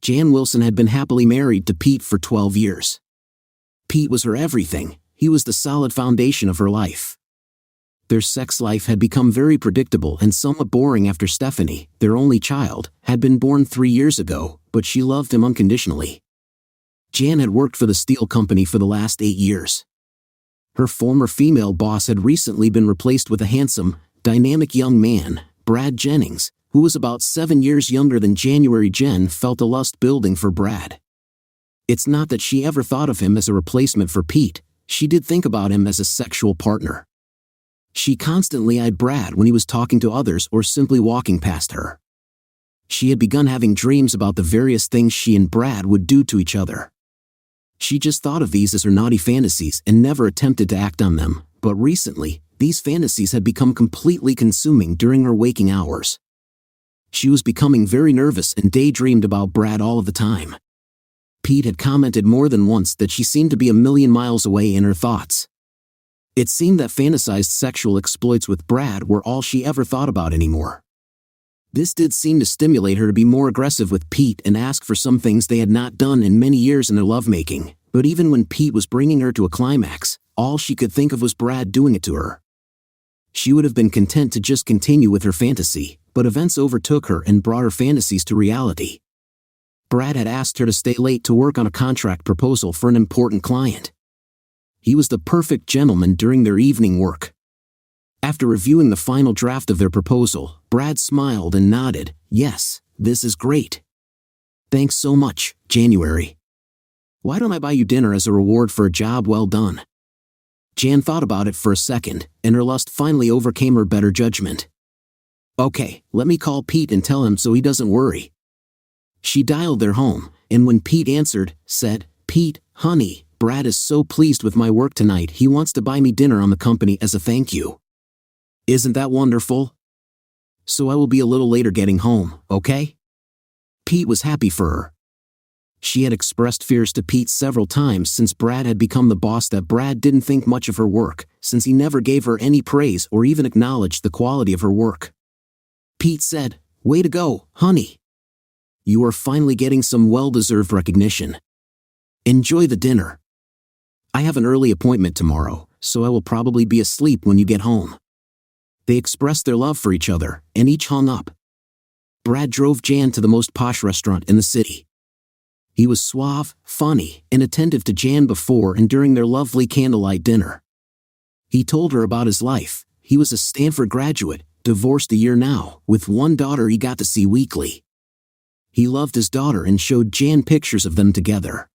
Jan Wilson had been happily married to Pete for 12 years. Pete was her everything. He was the solid foundation of her life. Their sex life had become very predictable and somewhat boring after Stephanie, their only child, had been born 3 years ago, but she loved him unconditionally. Jan had worked for the steel company for the last 8 years. Her former female boss had recently been replaced with a handsome, dynamic young man, Brad Jennings, who was about 7 years younger than January. Jen felt a lust building for Brad. It's not that she ever thought of him as a replacement for Pete, she did think about him as a sexual partner. She constantly eyed Brad when he was talking to others or simply walking past her. She had begun having dreams about the various things she and Brad would do to each other. She just thought of these as her naughty fantasies and never attempted to act on them, but recently, these fantasies had become completely consuming during her waking hours. She was becoming very nervous and daydreamed about Brad all of the time. Pete had commented more than once that she seemed to be a million miles away in her thoughts. It seemed that fantasized sexual exploits with Brad were all she ever thought about anymore. This did seem to stimulate her to be more aggressive with Pete and ask for some things they had not done in many years in their lovemaking, but even when Pete was bringing her to a climax, all she could think of was Brad doing it to her. She would have been content to just continue with her fantasy, but events overtook her and brought her fantasies to reality. Brad had asked her to stay late to work on a contract proposal for an important client. He was the perfect gentleman during their evening work. After reviewing the final draft of their proposal, Brad smiled and nodded, "Yes, this is great. Thanks so much, January. Why don't I buy you dinner as a reward for a job well done?" Jan thought about it for a second, and her lust finally overcame her better judgment. "Okay, let me call Pete and tell him so he doesn't worry." She dialed their home, and when Pete answered, said, "Pete, honey, Brad is so pleased with my work tonight he wants to buy me dinner on the company as a thank you. Isn't that wonderful? So I will be a little later getting home, okay?" Pete was happy for her. She had expressed fears to Pete several times since Brad had become the boss that Brad didn't think much of her work, since he never gave her any praise or even acknowledged the quality of her work. Pete said, "Way to go, honey. You are finally getting some well-deserved recognition. Enjoy the dinner. I have an early appointment tomorrow, so I will probably be asleep when you get home." They expressed their love for each other, and each hung up. Brad drove Jan to the most posh restaurant in the city. He was suave, funny, and attentive to Jan before and during their lovely candlelight dinner. He told her about his life. He was a Stanford graduate, divorced a year now, with one daughter he got to see weekly. He loved his daughter and showed Jan pictures of them together.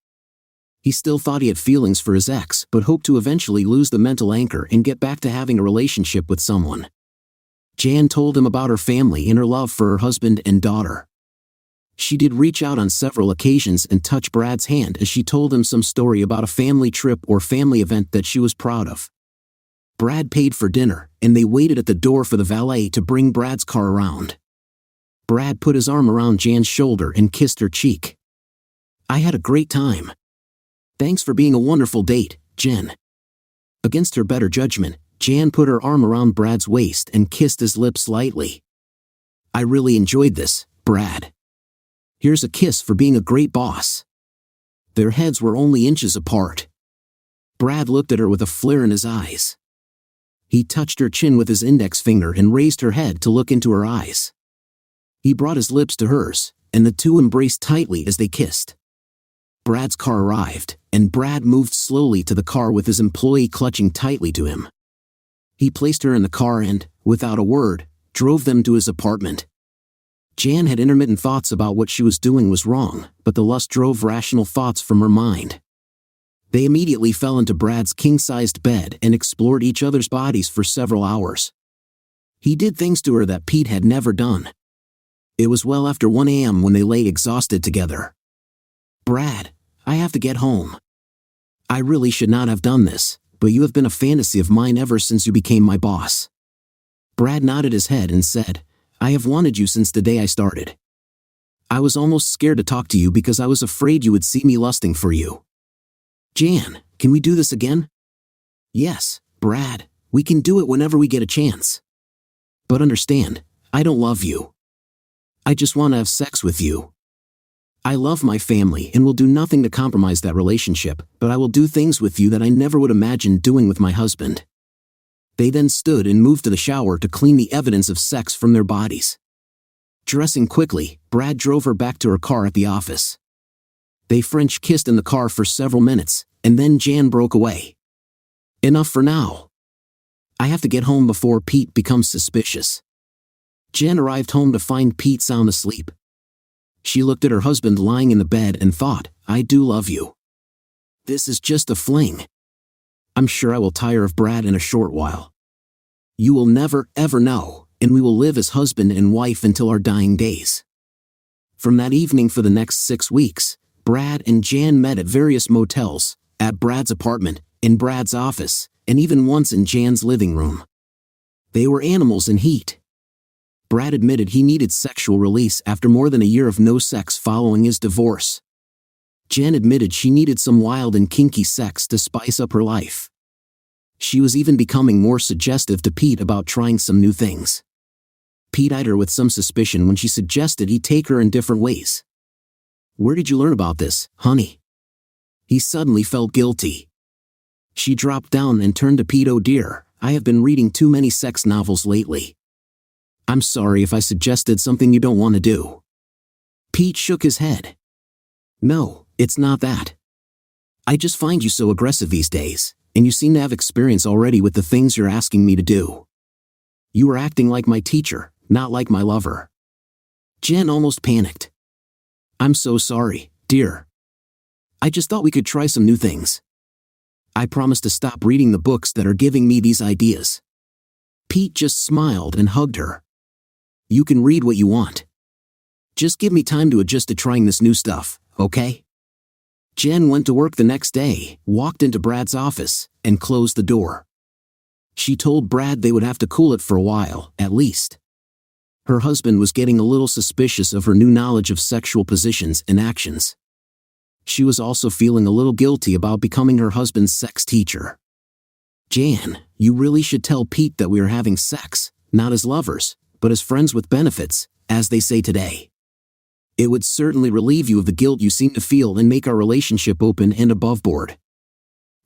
He still thought he had feelings for his ex, but hoped to eventually lose the mental anchor and get back to having a relationship with someone. Jan told him about her family and her love for her husband and daughter. She did reach out on several occasions and touch Brad's hand as she told him some story about a family trip or family event that she was proud of. Brad paid for dinner, and they waited at the door for the valet to bring Brad's car around. Brad put his arm around Jan's shoulder and kissed her cheek. "I had a great time. Thanks for being a wonderful date, Jen." Against her better judgment, Jan put her arm around Brad's waist and kissed his lips lightly. "I really enjoyed this, Brad. Here's a kiss for being a great boss." Their heads were only inches apart. Brad looked at her with a flare in his eyes. He touched her chin with his index finger and raised her head to look into her eyes. He brought his lips to hers, and the two embraced tightly as they kissed. Brad's car arrived, and Brad moved slowly to the car with his employee clutching tightly to him. He placed her in the car and, without a word, drove them to his apartment. Jan had intermittent thoughts about what she was doing was wrong, but the lust drove rational thoughts from her mind. They immediately fell into Brad's king-sized bed and explored each other's bodies for several hours. He did things to her that Pete had never done. It was well after 1 a.m. when they lay exhausted together. "Brad, I have to get home. I really should not have done this, but you have been a fantasy of mine ever since you became my boss." Brad nodded his head and said, "I have wanted you since the day I started. I was almost scared to talk to you because I was afraid you would see me lusting for you. Jan, can we do this again?" "Yes, Brad, we can do it whenever we get a chance. But understand, I don't love you. I just want to have sex with you." I love my family and will do nothing to compromise that relationship, but I will do things with you that I never would imagine doing with my husband." They then stood and moved to the shower to clean the evidence of sex from their bodies. Dressing quickly, Brad drove her back to her car at the office. They French kissed in the car for several minutes, and then Jan broke away. "Enough for now. I have to get home before Pete becomes suspicious." Jan arrived home to find Pete sound asleep. She looked at her husband lying in the bed and thought, "I do love you. This is just a fling. I'm sure I will tire of Brad in a short while. You will never, ever know, and we will live as husband and wife until our dying days." From that evening for the next 6 weeks, Brad and Jan met at various motels, at Brad's apartment, in Brad's office, and even once in Jan's living room. They were animals in heat. Brad admitted he needed sexual release after more than a year of no sex following his divorce. Jan admitted she needed some wild and kinky sex to spice up her life. She was even becoming more suggestive to Pete about trying some new things. Pete eyed her with some suspicion when she suggested he take her in different ways. "Where did you learn about this, honey?" He suddenly felt guilty. She dropped down and turned to Pete. "Oh dear, I have been reading too many sex novels lately. I'm sorry if I suggested something you don't want to do." Pete shook his head. "No, it's not that. I just find you so aggressive these days, and you seem to have experience already with the things you're asking me to do. You are acting like my teacher, not like my lover." Jen almost panicked. "I'm so sorry, dear. I just thought we could try some new things. I promise to stop reading the books that are giving me these ideas." Pete just smiled and hugged her. "You can read what you want. Just give me time to adjust to trying this new stuff, okay?" Jen went to work the next day, walked into Brad's office, and closed the door. She told Brad they would have to cool it for a while, at least. Her husband was getting a little suspicious of her new knowledge of sexual positions and actions. She was also feeling a little guilty about becoming her husband's sex teacher. "Jan, you really should tell Pete that we are having sex, not as lovers, but as friends with benefits, as they say today. It would certainly relieve you of the guilt you seem to feel and make our relationship open and above board.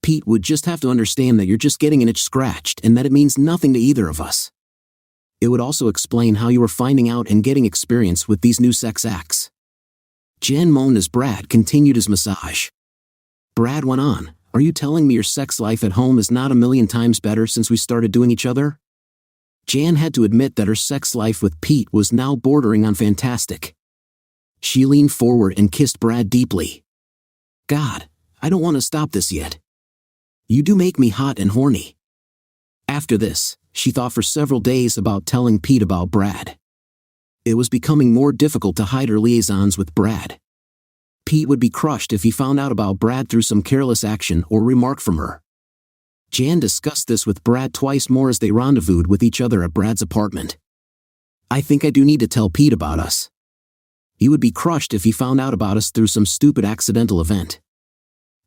Pete would just have to understand that you're just getting an itch scratched and that it means nothing to either of us. It would also explain how you are finding out and getting experience with these new sex acts." Jan moaned as Brad continued his massage. Brad went on, "Are you telling me your sex life at home is not a million times better since we started doing each other?" Jan had to admit that her sex life with Pete was now bordering on fantastic. She leaned forward and kissed Brad deeply. "God, I don't want to stop this yet. You do make me hot and horny." After this, she thought for several days about telling Pete about Brad. It was becoming more difficult to hide her liaisons with Brad. Pete would be crushed if he found out about Brad through some careless action or remark from her. Jan discussed this with Brad twice more as they rendezvoused with each other at Brad's apartment. "I think I do need to tell Pete about us. He would be crushed if he found out about us through some stupid accidental event.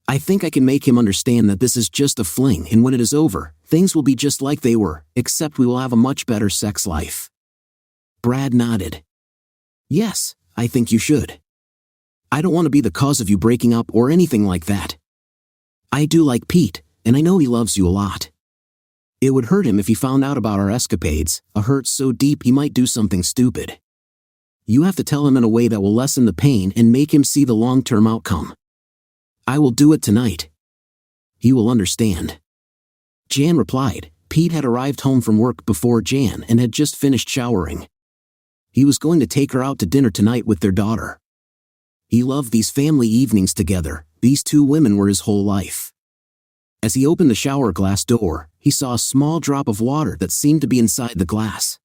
I think I can make him understand that this is just a fling and when it is over, things will be just like they were, except we will have a much better sex life." Brad nodded. "Yes, I think you should. I don't want to be the cause of you breaking up or anything like that. I do like Pete, and I know he loves you a lot. It would hurt him if he found out about our escapades, a hurt so deep he might do something stupid. You have to tell him in a way that will lessen the pain and make him see the long-term outcome. I will do it tonight. He will understand." Jan replied. Pete had arrived home from work before Jan and had just finished showering. He was going to take her out to dinner tonight with their daughter. He loved these family evenings together. These two women were his whole life. As he opened the shower glass door, he saw a small drop of water that seemed to be inside the glass.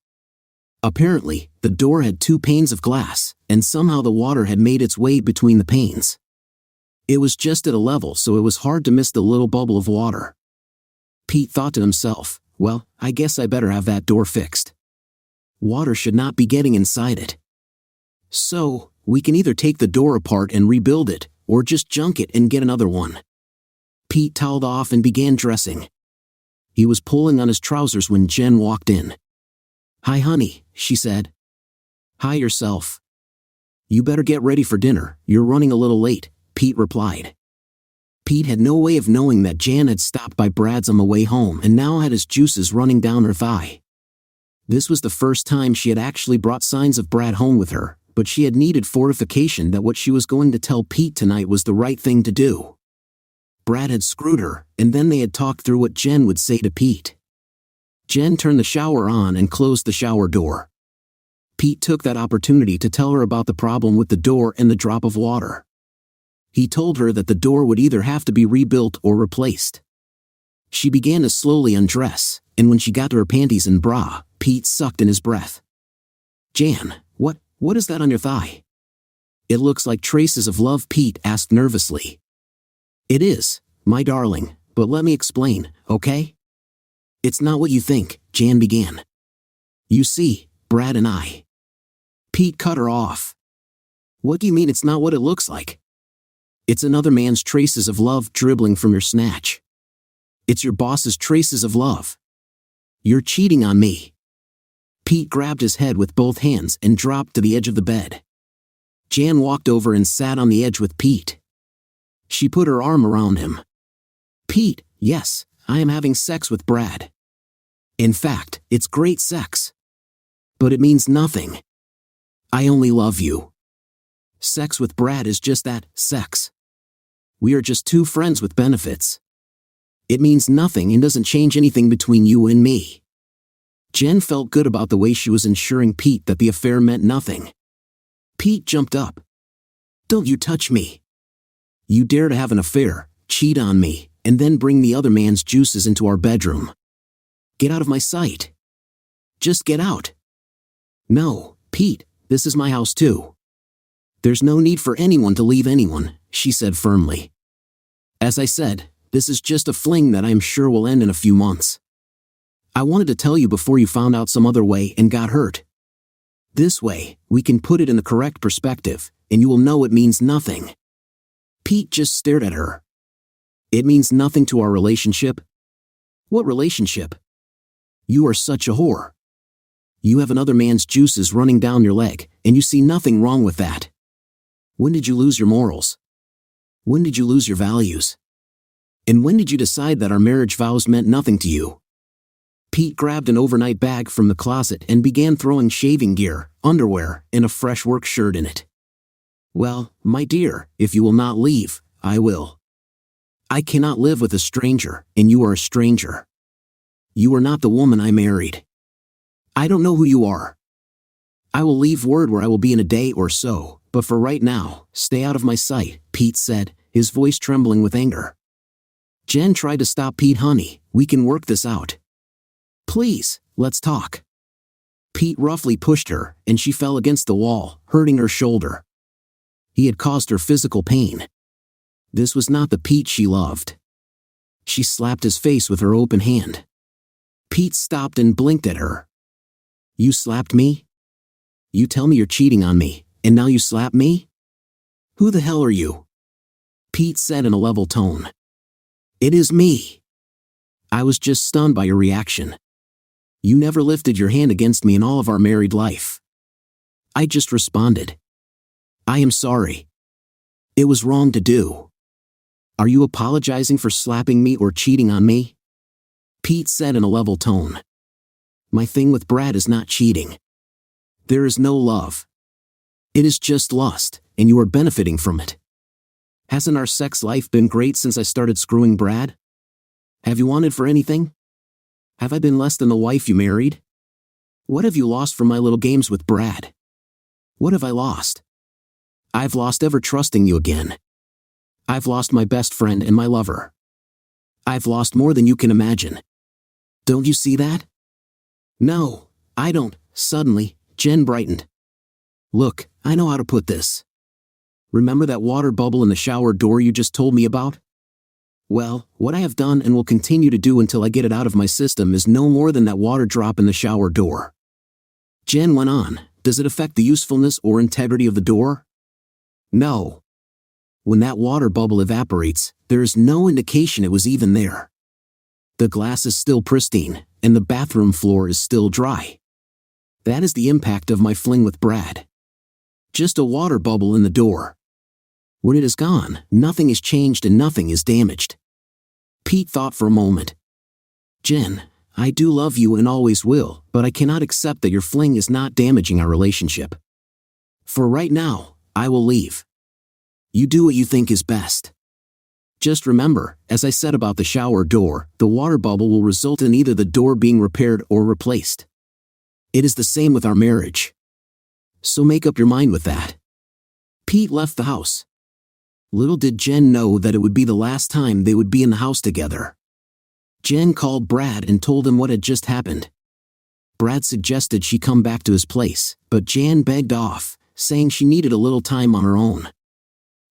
Apparently, the door had 2 panes of glass, and somehow the water had made its way between the panes. It was just at a level so it was hard to miss the little bubble of water. Pete thought to himself, "Well, I guess I better have that door fixed. Water should not be getting inside it. So, we can either take the door apart and rebuild it, or just junk it and get another one." Pete toweled off and began dressing. He was pulling on his trousers when Jen walked in. "Hi honey," she said. "Hi yourself. You better get ready for dinner, you're running a little late, Pete replied. Pete had no way of knowing that Jan had stopped by Brad's on the way home and now had his juices running down her thigh. This was the first time she had actually brought signs of Brad home with her, but she had needed fortification that what she was going to tell Pete tonight was the right thing to do. Brad had screwed her, and then they had talked through what Jen would say to Pete. Jen turned the shower on and closed the shower door. Pete took that opportunity to tell her about the problem with the door and the drop of water. He told her that the door would either have to be rebuilt or replaced. She began to slowly undress, and when she got to her panties and bra, Pete sucked in his breath. Jan, what is that on your thigh? It looks like traces of love, Pete asked nervously. It is, my darling, but let me explain, okay? It's not what you think, Jan began. You see, Brad and I. Pete cut her off. What do you mean it's not what it looks like? It's another man's traces of love dribbling from your snatch. It's your boss's traces of love. You're cheating on me. Pete grabbed his head with both hands and dropped to the edge of the bed. Jan walked over and sat on the edge with Pete. She put her arm around him. Pete, yes, I am having sex with Brad. In fact, it's great sex. But it means nothing. I only love you. Sex with Brad is just that, sex. We are just two friends with benefits. It means nothing and doesn't change anything between you and me. Jen felt good about the way she was ensuring Pete that the affair meant nothing. Pete jumped up. Don't you touch me. You dare to have an affair, cheat on me, and then bring the other man's juices into our bedroom. Get out of my sight. Just get out. No, Pete, this is my house too. There's no need for anyone to leave anyone, she said firmly. As I said, this is just a fling that I am sure will end in a few months. I wanted to tell you before you found out some other way and got hurt. This way, we can put it in the correct perspective, and you will know it means nothing. Pete just stared at her. It means nothing to our relationship? What relationship? You are such a whore. You have another man's juices running down your leg, and you see nothing wrong with that. When did you lose your morals? When did you lose your values? And when did you decide that our marriage vows meant nothing to you? Pete grabbed an overnight bag from the closet and began throwing shaving gear, underwear, and a fresh work shirt in it. Well, my dear, if you will not leave, I will. I cannot live with a stranger, and you are a stranger. You are not the woman I married. I don't know who you are. I will leave word where I will be in a day or so, but for right now, stay out of my sight, Pete said, his voice trembling with anger. Jen tried to stop Pete. Honey, we can work this out. Please, let's talk. Pete roughly pushed her, and she fell against the wall, hurting her shoulder. He had caused her physical pain. This was not the Pete she loved. She slapped his face with her open hand. Pete stopped and blinked at her. You slapped me? You tell me you're cheating on me, and now you slap me? Who the hell are you? Pete said in a level tone. It is me. I was just stunned by your reaction. You never lifted your hand against me in all of our married life. I just responded. I am sorry. It was wrong to do. Are you apologizing for slapping me or cheating on me? Pete said in a level tone. My thing with Brad is not cheating. There is no love. It is just lust, and you are benefiting from it. Hasn't our sex life been great since I started screwing Brad? Have you wanted for anything? Have I been less than the wife you married? What have you lost from my little games with Brad? What have I lost? I've lost ever trusting you again. I've lost my best friend and my lover. I've lost more than you can imagine. Don't you see that? No, I don't. Suddenly, Jen brightened. Look, I know how to put this. Remember that water bubble in the shower door you just told me about? Well, what I have done and will continue to do until I get it out of my system is no more than that water drop in the shower door. Jen went on, does it affect the usefulness or integrity of the door? No. When that water bubble evaporates, there is no indication it was even there. The glass is still pristine, and the bathroom floor is still dry. That is the impact of my fling with Brad. Just a water bubble in the door. When it is gone, nothing is changed and nothing is damaged. Pete thought for a moment. Jen, I do love you and always will, but I cannot accept that your fling is not damaging our relationship. For right now, I will leave. You do what you think is best. Just remember, as I said about the shower door, the water bubble will result in either the door being repaired or replaced. It is the same with our marriage. So make up your mind with that. Pete left the house. Little did Jen know that it would be the last time they would be in the house together. Jen called Brad and told him what had just happened. Brad suggested she come back to his place, but Jan begged off, saying she needed a little time on her own.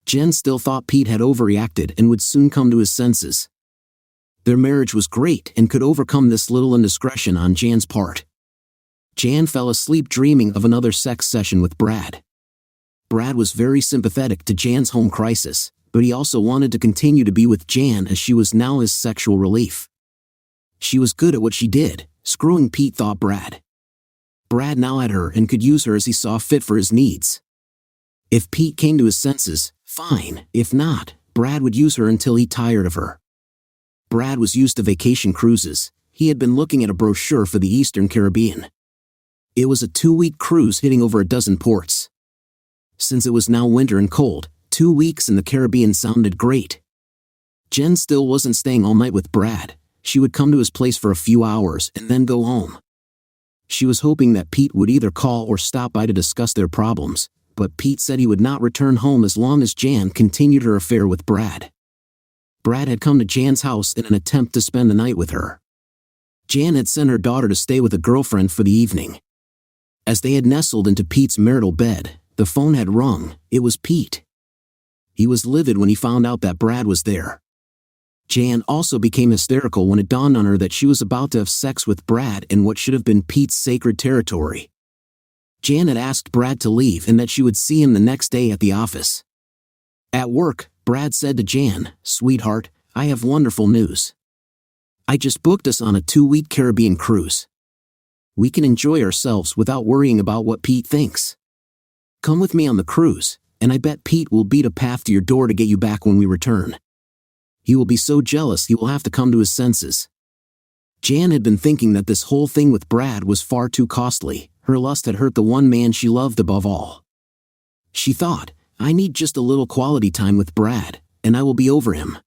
Jen still thought Pete had overreacted and would soon come to his senses. Their marriage was great and could overcome this little indiscretion on Jan's part. Jan fell asleep dreaming of another sex session with Brad. Brad was very sympathetic to Jan's home crisis, but he also wanted to continue to be with Jan as she was now his sexual relief. She was good at what she did, screwing Pete, thought Brad. Brad now had her and could use her as he saw fit for his needs. If Pete came to his senses, fine. If not, Brad would use her until he tired of her. Brad was used to vacation cruises. He had been looking at a brochure for the Eastern Caribbean. It was a 2-week cruise hitting over a dozen ports. Since it was now winter and cold, 2 weeks in the Caribbean sounded great. Jen still wasn't staying all night with Brad. She would come to his place for a few hours and then go home. She was hoping that Pete would either call or stop by to discuss their problems, but Pete said he would not return home as long as Jan continued her affair with Brad. Brad had come to Jan's house in an attempt to spend the night with her. Jan had sent her daughter to stay with a girlfriend for the evening. As they had nestled into Pete's marital bed, the phone had rung. It was Pete. He was livid when he found out that Brad was there. Jan also became hysterical when it dawned on her that she was about to have sex with Brad in what should have been Pete's sacred territory. Jan had asked Brad to leave and that she would see him the next day at the office. At work, Brad said to Jan, "Sweetheart, I have wonderful news. I just booked us on a 2-week Caribbean cruise. We can enjoy ourselves without worrying about what Pete thinks. Come with me on the cruise, and I bet Pete will beat a path to your door to get you back when we return. He will be so jealous he will have to come to his senses." Jan had been thinking that this whole thing with Brad was far too costly. Her lust had hurt the one man she loved above all. She thought, "I need just a little quality time with Brad, and I will be over him."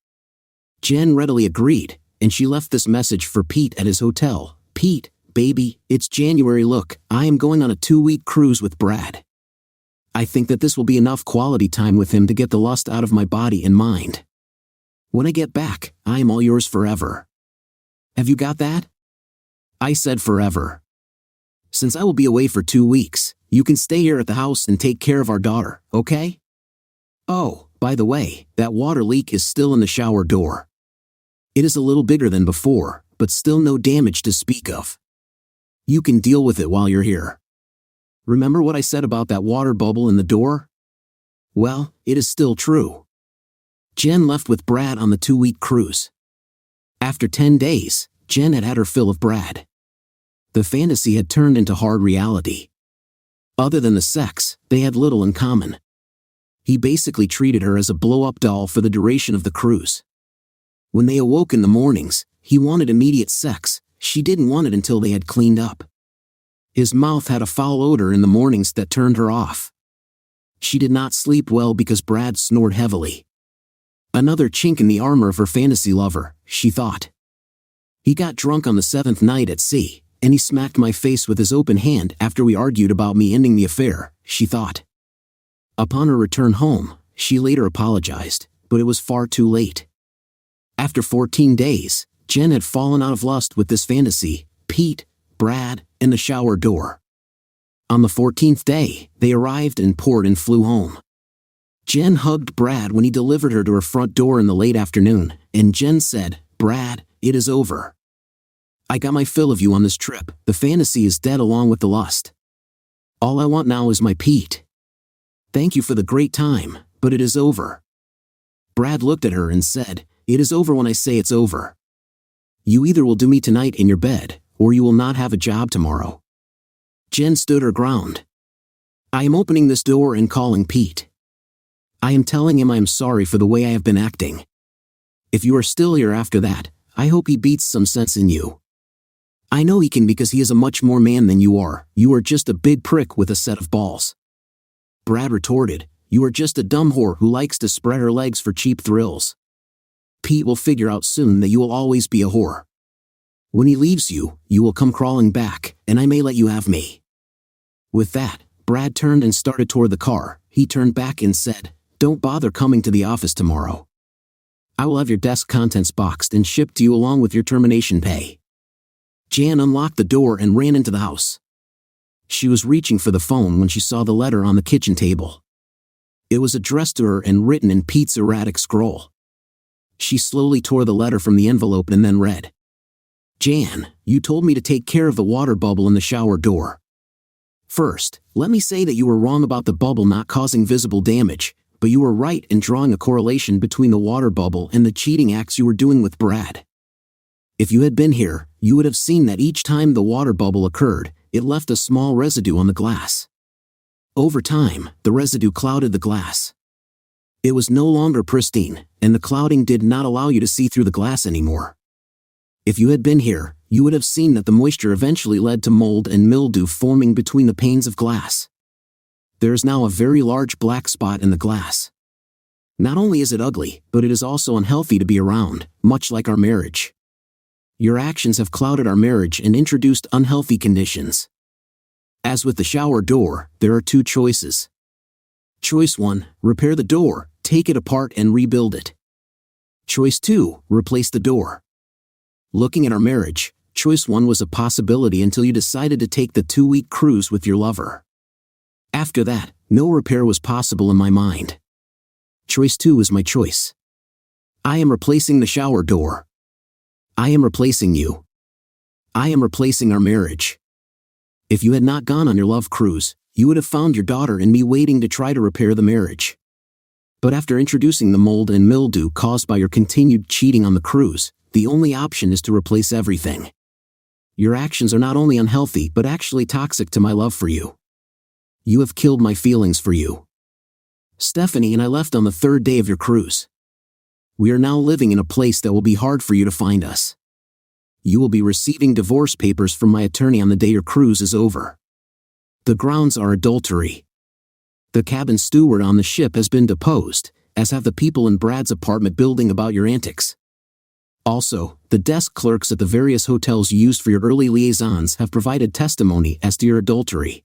Jen readily agreed, and she left this message for Pete at his hotel. "Pete, baby, it's January. Look, I am going on a 2-week cruise with Brad. I think that this will be enough quality time with him to get the lust out of my body and mind. When I get back, I am all yours forever. Have you got that?" I said forever. "Since I will be away for 2 weeks, you can stay here at the house and take care of our daughter, okay? Oh, by the way, that water leak is still in the shower door. It is a little bigger than before, but still no damage to speak of. You can deal with it while you're here. Remember what I said about that water bubble in the door? Well, it is still true." Jen left with Brad on the 2-week cruise. After 10 days, Jen had had her fill of Brad. The fantasy had turned into hard reality. Other than the sex, they had little in common. He basically treated her as a blow-up doll for the duration of the cruise. When they awoke in the mornings, he wanted immediate sex. She didn't want it until they had cleaned up. His mouth had a foul odor in the mornings that turned her off. She did not sleep well because Brad snored heavily. Another chink in the armor of her fantasy lover, she thought. He got drunk on the 7th night at sea, and he smacked my face with his open hand after we argued about me ending the affair, she thought. Upon her return home, she later apologized, but it was far too late. After 14 days, Jen had fallen out of lust with this fantasy, Pete, Brad, and the shower door. On the 14th day, they arrived and poured and flew home. Jen hugged Brad when he delivered her to her front door in the late afternoon, and Jen said, "Brad, it is over. I got my fill of you on this trip. The fantasy is dead along with the lust. All I want now is my Pete. Thank you for the great time, but it is over." Brad looked at her and said, "It is over when I say it's over. You either will do me tonight in your bed, or you will not have a job tomorrow." Jen stood her ground. I am opening this door and calling Pete. I am telling him I am sorry for the way I have been acting. If you are still here after that, I hope he beats some sense in you. I know he can because he is a much more man than you are. You are just a big prick with a set of balls." Brad retorted, "You are just a dumb whore who likes to spread her legs for cheap thrills. Pete will figure out soon that you will always be a whore. When he leaves you, you will come crawling back, and I may let you have me." With that, Brad turned and started toward the car. He turned back and said, "Don't bother coming to the office tomorrow. I will have your desk contents boxed and shipped to you along with your termination pay." Jan unlocked the door and ran into the house. She was reaching for the phone when she saw the letter on the kitchen table. It was addressed to her and written in Pete's erratic scroll. She slowly tore the letter from the envelope and then read, "Jan, you told me to take care of the water bubble in the shower door. First, let me say that you were wrong about the bubble not causing visible damage, but you were right in drawing a correlation between the water bubble and the cheating acts you were doing with Brad. If you had been here, you would have seen that each time the water bubble occurred, it left a small residue on the glass. Over time, the residue clouded the glass. It was no longer pristine, and the clouding did not allow you to see through the glass anymore. If you had been here, you would have seen that the moisture eventually led to mold and mildew forming between the panes of glass. There is now a very large black spot in the glass. Not only is it ugly, but it is also unhealthy to be around, much like our marriage. Your actions have clouded our marriage and introduced unhealthy conditions. As with the shower door, there are two choices. Choice 1, repair the door, take it apart and rebuild it. Choice 2, replace the door. Looking at our marriage, choice 1 was a possibility until you decided to take the 2-week cruise with your lover. After that, no repair was possible in my mind. Choice 2 is my choice. I am replacing the shower door. I am replacing you. I am replacing our marriage. If you had not gone on your love cruise, you would have found your daughter and me waiting to try to repair the marriage. But after introducing the mold and mildew caused by your continued cheating on the cruise, the only option is to replace everything. Your actions are not only unhealthy but actually toxic to my love for you. You have killed my feelings for you. Stephanie and I left on the 3rd day of your cruise. We are now living in a place that will be hard for you to find us. You will be receiving divorce papers from my attorney on the day your cruise is over. The grounds are adultery. The cabin steward on the ship has been deposed, as have the people in Brad's apartment building about your antics. Also, the desk clerks at the various hotels you used for your early liaisons have provided testimony as to your adultery.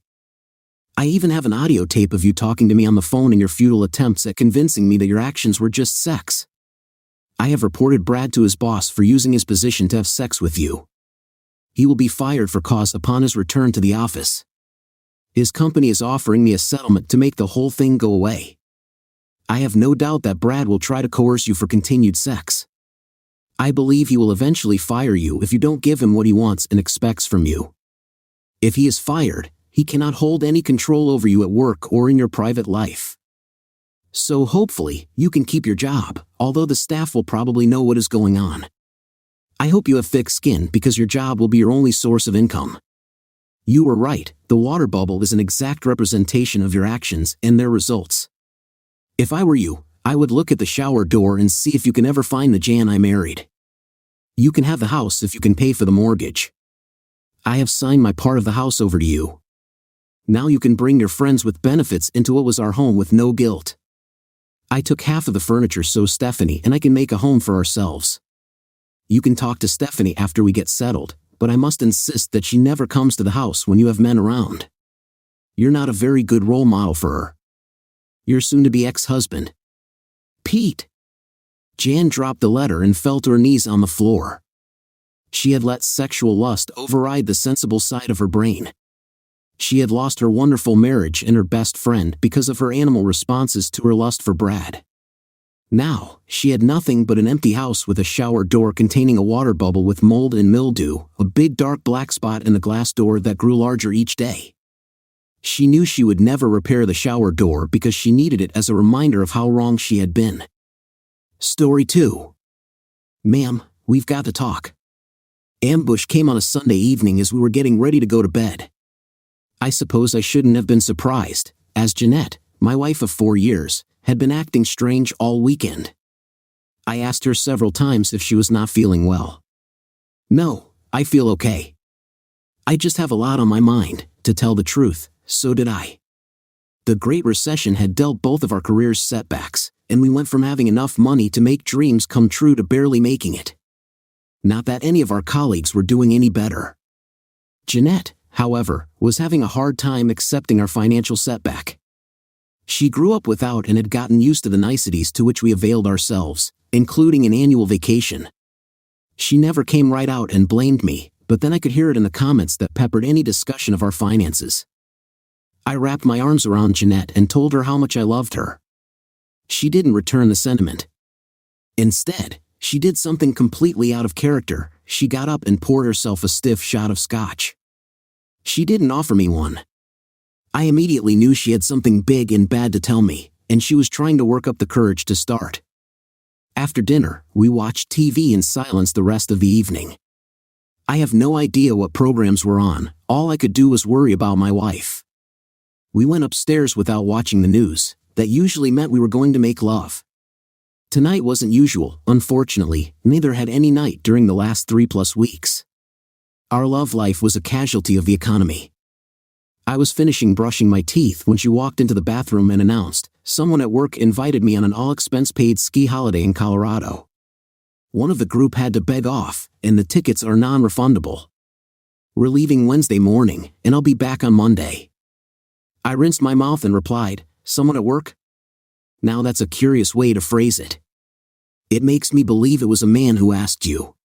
I even have an audio tape of you talking to me on the phone in your futile attempts at convincing me that your actions were just sex. I have reported Brad to his boss for using his position to have sex with you. He will be fired for cause upon his return to the office. His company is offering me a settlement to make the whole thing go away. I have no doubt that Brad will try to coerce you for continued sex. I believe he will eventually fire you if you don't give him what he wants and expects from you. If he is fired, he cannot hold any control over you at work or in your private life. So hopefully, you can keep your job, although the staff will probably know what is going on. I hope you have thick skin because your job will be your only source of income. You were right, the water bubble is an exact representation of your actions and their results. If I were you, I would look at the shower door and see if you can ever find the Jan I married. You can have the house if you can pay for the mortgage. I have signed my part of the house over to you. Now you can bring your friends with benefits into what was our home with no guilt. I took half of the furniture so Stephanie and I can make a home for ourselves. You can talk to Stephanie after we get settled, but I must insist that she never comes to the house when you have men around. You're not a very good role model for her. Your soon-to-be ex-husband, Pete. Jan dropped the letter and fell to her knees on the floor. She had let sexual lust override the sensible side of her brain. She had lost her wonderful marriage and her best friend because of her animal responses to her lust for Brad. Now, she had nothing but an empty house with a shower door containing a water bubble with mold and mildew, a big dark black spot in the glass door that grew larger each day. She knew she would never repair the shower door because she needed it as a reminder of how wrong she had been. Story 2. Ma'am, we've got to talk. Ambush came on a Sunday evening as we were getting ready to go to bed. I suppose I shouldn't have been surprised, as Jeanette, my wife of 4 years, had been acting strange all weekend. I asked her several times if she was not feeling well. No, I feel okay. I just have a lot on my mind, to tell the truth, so did I. The Great Recession had dealt both of our careers setbacks, and we went from having enough money to make dreams come true to barely making it. Not that any of our colleagues were doing any better. Jeanette, however, was having a hard time accepting our financial setback. She grew up without and had gotten used to the niceties to which we availed ourselves, including an annual vacation. She never came right out and blamed me, but then I could hear it in the comments that peppered any discussion of our finances. I wrapped my arms around Jeanette and told her how much I loved her. She didn't return the sentiment. Instead, she did something completely out of character. She got up and poured herself a stiff shot of scotch. She didn't offer me one. I immediately knew she had something big and bad to tell me, and she was trying to work up the courage to start. After dinner, we watched TV in silence the rest of the evening. I have no idea what programs were on. All I could do was worry about my wife. We went upstairs without watching the news. That usually meant we were going to make love. Tonight wasn't usual, unfortunately, neither had any night during the last 3+ weeks. Our love life was a casualty of the economy. I was finishing brushing my teeth when she walked into the bathroom and announced, someone at work invited me on an all-expense-paid ski holiday in Colorado. One of the group had to beg off, and the tickets are non-refundable. We're leaving Wednesday morning, and I'll be back on Monday. I rinsed my mouth and replied, someone at work? Now that's a curious way to phrase it. It makes me believe it was a man who asked you.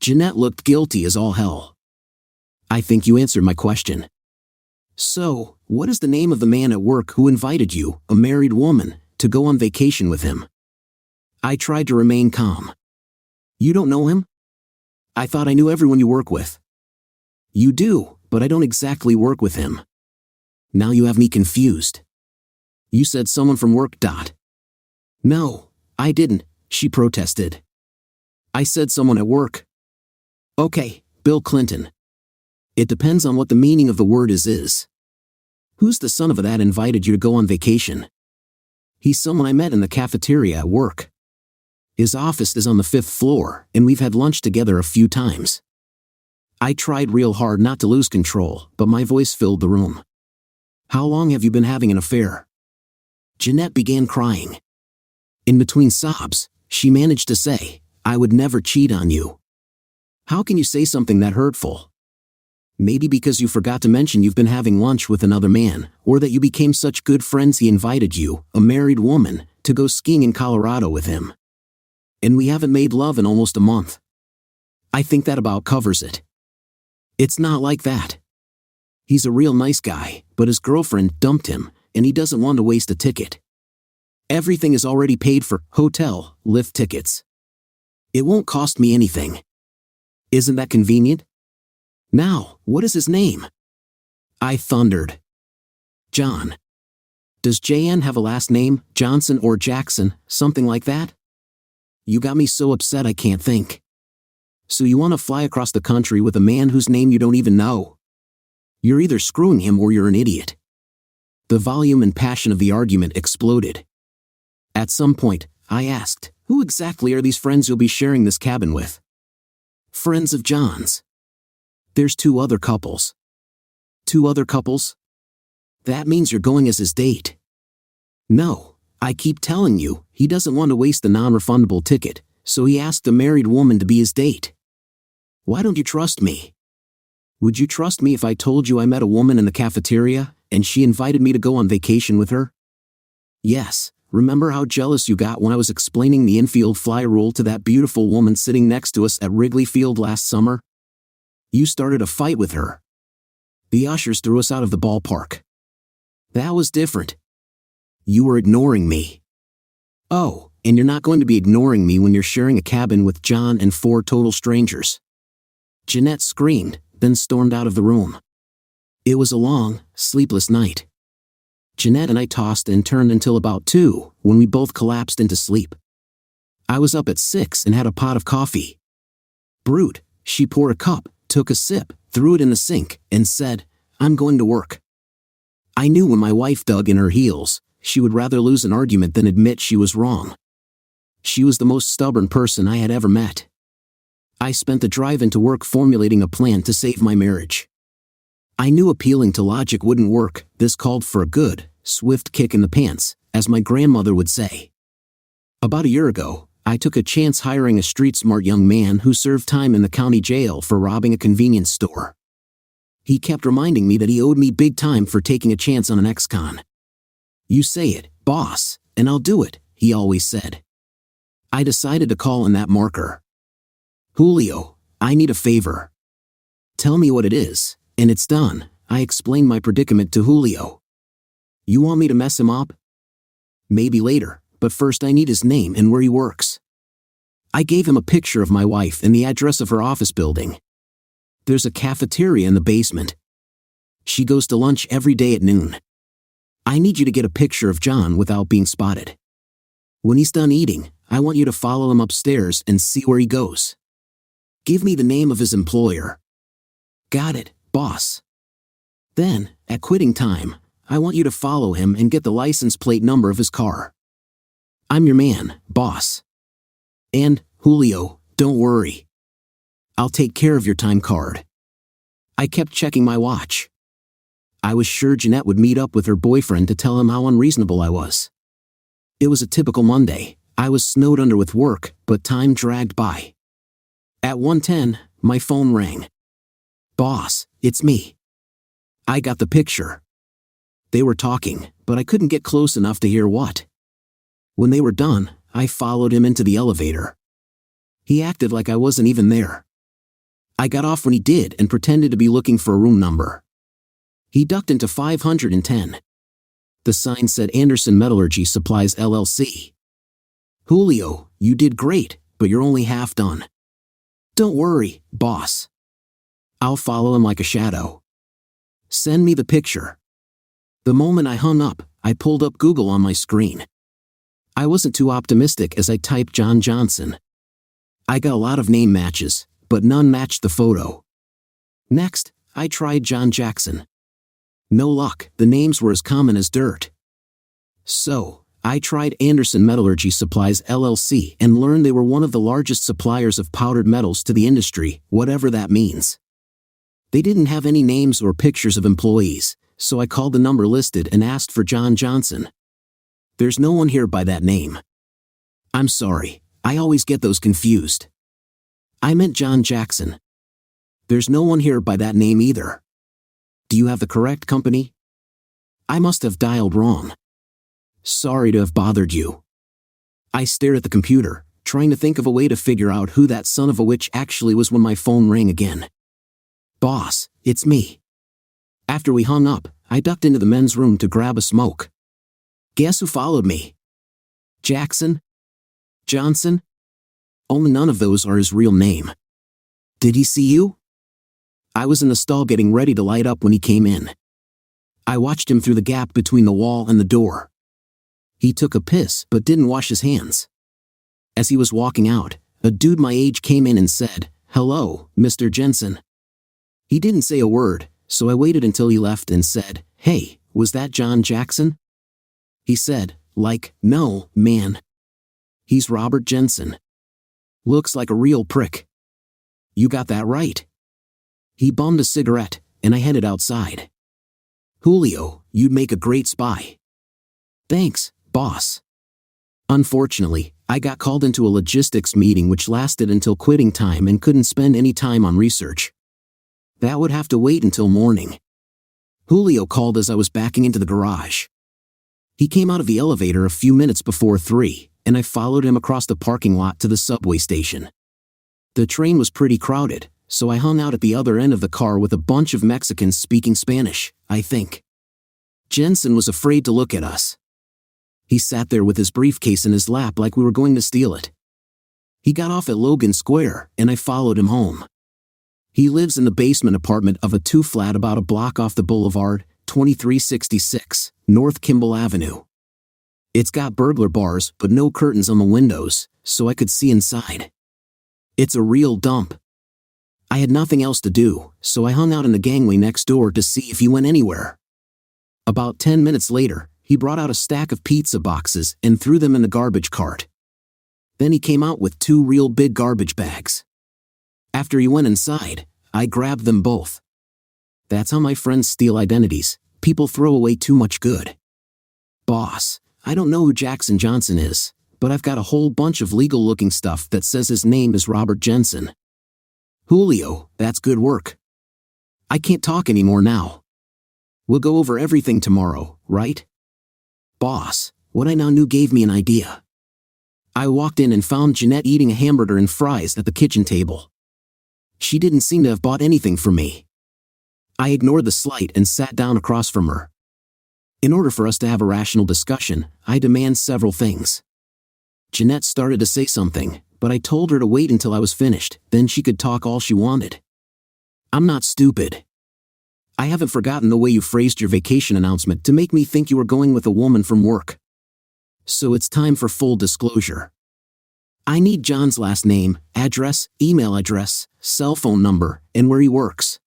Jeanette looked guilty as all hell. I think you answered my question. So, what is the name of the man at work who invited you, a married woman, to go on vacation with him? I tried to remain calm. You don't know him? I thought I knew everyone you work with. You do, but I don't exactly work with him. Now you have me confused. You said someone from work. No, I didn't, she protested. I said someone at work. Okay, Bill Clinton. It depends on what the meaning of the word is. Who's the son of a that invited you to go on vacation? He's someone I met in the cafeteria at work. His office is on the 5th floor, and we've had lunch together a few times. I tried real hard not to lose control, but my voice filled the room. How long have you been having an affair? Jeanette began crying. In between sobs, she managed to say, I would never cheat on you. How can you say something that hurtful? Maybe because you forgot to mention you've been having lunch with another man, or that you became such good friends he invited you, a married woman, to go skiing in Colorado with him. And we haven't made love in almost a month. I think that about covers it. It's not like that. He's a real nice guy, but his girlfriend dumped him, and he doesn't want to waste a ticket. Everything is already paid for, hotel, lift tickets. It won't cost me anything. Isn't that convenient? Now, what is his name? I thundered. John. Does JN have a last name, Johnson or Jackson, something like that? You got me so upset I can't think. So you want to fly across the country with a man whose name you don't even know? You're either screwing him or you're an idiot. The volume and passion of the argument exploded. At some point, I asked, who exactly are these friends you'll be sharing this cabin with? Friends of John's. There's 2 other couples. 2 other couples? That means you're going as his date. No, I keep telling you, he doesn't want to waste the non-refundable ticket, so he asked a married woman to be his date. Why don't you trust me? Would you trust me if I told you I met a woman in the cafeteria, and she invited me to go on vacation with her? Yes, remember how jealous you got when I was explaining the infield fly rule to that beautiful woman sitting next to us at Wrigley Field last summer? You started a fight with her. The ushers threw us out of the ballpark. That was different. You were ignoring me. Oh, and you're not going to be ignoring me when you're sharing a cabin with John and 4 total strangers. Jeanette screamed, then stormed out of the room. It was a long, sleepless night. Jeanette and I tossed and turned until about 2, when we both collapsed into sleep. I was up at 6 and had a pot of coffee. Brute, she poured a cup, took a sip, threw it in the sink, and said, I'm going to work. I knew when my wife dug in her heels, she would rather lose an argument than admit she was wrong. She was the most stubborn person I had ever met. I spent the drive into work formulating a plan to save my marriage. I knew appealing to logic wouldn't work. This called for a good, swift kick in the pants, as my grandmother would say. About a year ago, I took a chance hiring a street-smart young man who served time in the county jail for robbing a convenience store. He kept reminding me that he owed me big time for taking a chance on an ex-con. "You say it, boss, and I'll do it," he always said. I decided to call in that marker. "Julio, I need a favor." "Tell me what it is, and it's done," I explained my predicament to Julio. "You want me to mess him up?" "Maybe later, but first I need his name and where he works." I gave him a picture of my wife and the address of her office building. "There's a cafeteria in the basement. She goes to lunch every day at noon. I need you to get a picture of John without being spotted. When he's done eating, I want you to follow him upstairs and see where he goes. Give me the name of his employer." "Got it, boss." "Then, at quitting time, I want you to follow him and get the license plate number of his car." "I'm your man, boss. And, Julio, don't worry. I'll take care of your time card." I kept checking my watch. I was sure Jeanette would meet up with her boyfriend to tell him how unreasonable I was. It was a typical Monday. I was snowed under with work, but time dragged by. At 1:10, my phone rang. "Boss, it's me." I got the picture. They were talking, but I couldn't get close enough to hear what. When they were done, I followed him into the elevator. He acted like I wasn't even there. I got off when he did and pretended to be looking for a room number. He ducked into 510. The sign said Anderson Metallurgy Supplies LLC. "Julio, you did great, but you're only half done." "Don't worry, boss. I'll follow him like a shadow. Send me the picture." The moment I hung up, I pulled up Google on my screen. I wasn't too optimistic as I typed John Johnson. I got a lot of name matches, but none matched the photo. Next, I tried John Jackson. No luck, the names were as common as dirt. So, I tried Anderson Metallurgy Supplies LLC and learned they were one of the largest suppliers of powdered metals to the industry, whatever that means. They didn't have any names or pictures of employees, so I called the number listed and asked for John Johnson. "There's no one here by that name." "I'm sorry, I always get those confused. I meant John Jackson." "There's no one here by that name either. Do you have the correct company?" "I must have dialed wrong. Sorry to have bothered you." I stared at the computer, trying to think of a way to figure out who that son of a witch actually was when my phone rang again. "Boss, it's me." After we hung up, I ducked into the men's room to grab a smoke. Guess who followed me? Jackson? Johnson? Only none of those are his real name. "Did he see you?" I was in the stall getting ready to light up when he came in. I watched him through the gap between the wall and the door. He took a piss but didn't wash his hands. As he was walking out, a dude my age came in and said, "Hello, Mr. Jensen." He didn't say a word, so I waited until he left and said, "Hey, was that John Jackson?" He said, "No, man. He's Robert Jensen. Looks like a real prick." "You got that right." He bummed a cigarette, and I headed outside. "Julio, you'd make a great spy." "Thanks, boss." Unfortunately, I got called into a logistics meeting which lasted until quitting time and couldn't spend any time on research. That would have to wait until morning. Julio called as I was backing into the garage. He came out of the elevator a few minutes before 3, and I followed him across the parking lot to the subway station. The train was pretty crowded, so I hung out at the other end of the car with a bunch of Mexicans speaking Spanish, I think. Jensen was afraid to look at us. He sat there with his briefcase in his lap like we were going to steal it. He got off at Logan Square, and I followed him home. He lives in the basement apartment of a 2-flat about a block off the boulevard, 2366, North Kimball Avenue. It's got burglar bars but no curtains on the windows, so I could see inside. It's a real dump. I had nothing else to do, so I hung out in the gangway next door to see if he went anywhere. About 10 minutes later, he brought out a stack of pizza boxes and threw them in the garbage cart. Then he came out with 2 real big garbage bags. After he went inside, I grabbed them both. That's how my friends steal identities. People throw away too much good. Boss, I don't know who Jackson Johnson is, but I've got a whole bunch of legal-looking stuff that says his name is Robert Jensen. Julio, that's good work. I can't talk anymore now. We'll go over everything tomorrow, right? Boss, what I now knew gave me an idea. I walked in and found Jeanette eating a hamburger and fries at the kitchen table. She didn't seem to have bought anything for me. I ignored the slight and sat down across from her. In order for us to have a rational discussion, I demand several things. Jeanette started to say something, but I told her to wait until I was finished, then she could talk all she wanted. I'm not stupid. I haven't forgotten the way you phrased your vacation announcement to make me think you were going with a woman from work. So it's time for full disclosure. I need John's last name, address, email address, cell phone number, and where he works.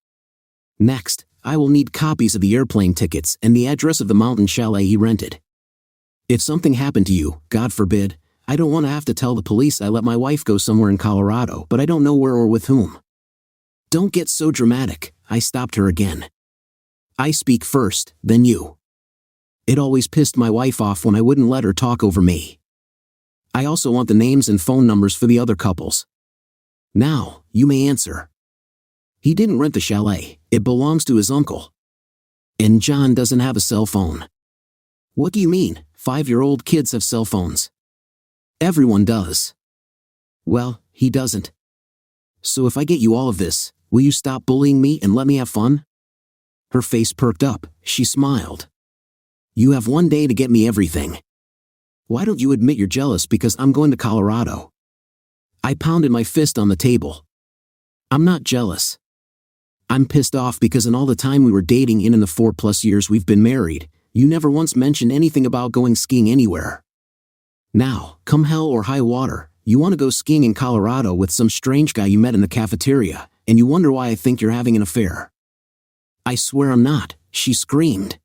Next, I will need copies of the airplane tickets and the address of the mountain chalet he rented. If something happened to you, God forbid, I don't want to have to tell the police I let my wife go somewhere in Colorado, but I don't know where or with whom. Don't get so dramatic, I stopped her again. I speak first, then you. It always pissed my wife off when I wouldn't let her talk over me. I also want the names and phone numbers for the other couples. Now, you may answer. He didn't rent the chalet, it belongs to his uncle. And John doesn't have a cell phone. What do you mean, 5-year-old kids have cell phones? Everyone does. Well, he doesn't. So if I get you all of this, will you stop bullying me and let me have fun? Her face perked up, she smiled. You have 1 day to get me everything. Why don't you admit you're jealous because I'm going to Colorado? I pounded my fist on the table. I'm not jealous. I'm pissed off because in all the time we were dating and in the 4+ years we've been married, you never once mentioned anything about going skiing anywhere. Now, come hell or high water, you want to go skiing in Colorado with some strange guy you met in the cafeteria, and you wonder why I think you're having an affair. I swear I'm not, she screamed.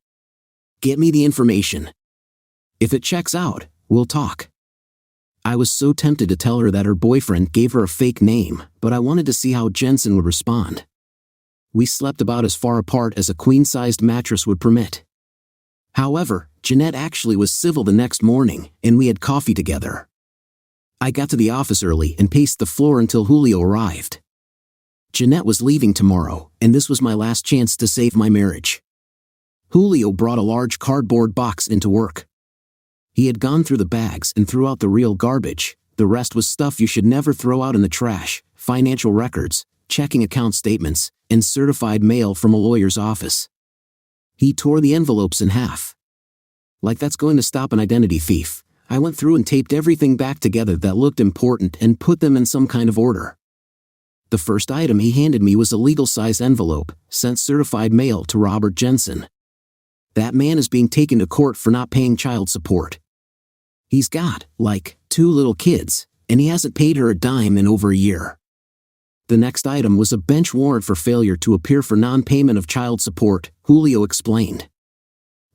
Get me the information. If it checks out, we'll talk. I was so tempted to tell her that her boyfriend gave her a fake name, but I wanted to see how Jensen would respond. We slept about as far apart as a queen-sized mattress would permit. However, Jeanette actually was civil the next morning, and we had coffee together. I got to the office early and paced the floor until Julio arrived. Jeanette was leaving tomorrow, and this was my last chance to save my marriage. Julio brought a large cardboard box into work. He had gone through the bags and threw out the real garbage. The rest was stuff you should never throw out in the trash: financial records, checking account statements, and certified mail from a lawyer's office. He tore the envelopes in half. Like that's going to stop an identity thief, I went through and taped everything back together that looked important and put them in some kind of order. The first item he handed me was a legal-size envelope, sent certified mail to Robert Jensen. That man is being taken to court for not paying child support. He's got, 2 little kids, and he hasn't paid her a dime in over a year. The next item was a bench warrant for failure to appear for non-payment of child support, Julio explained.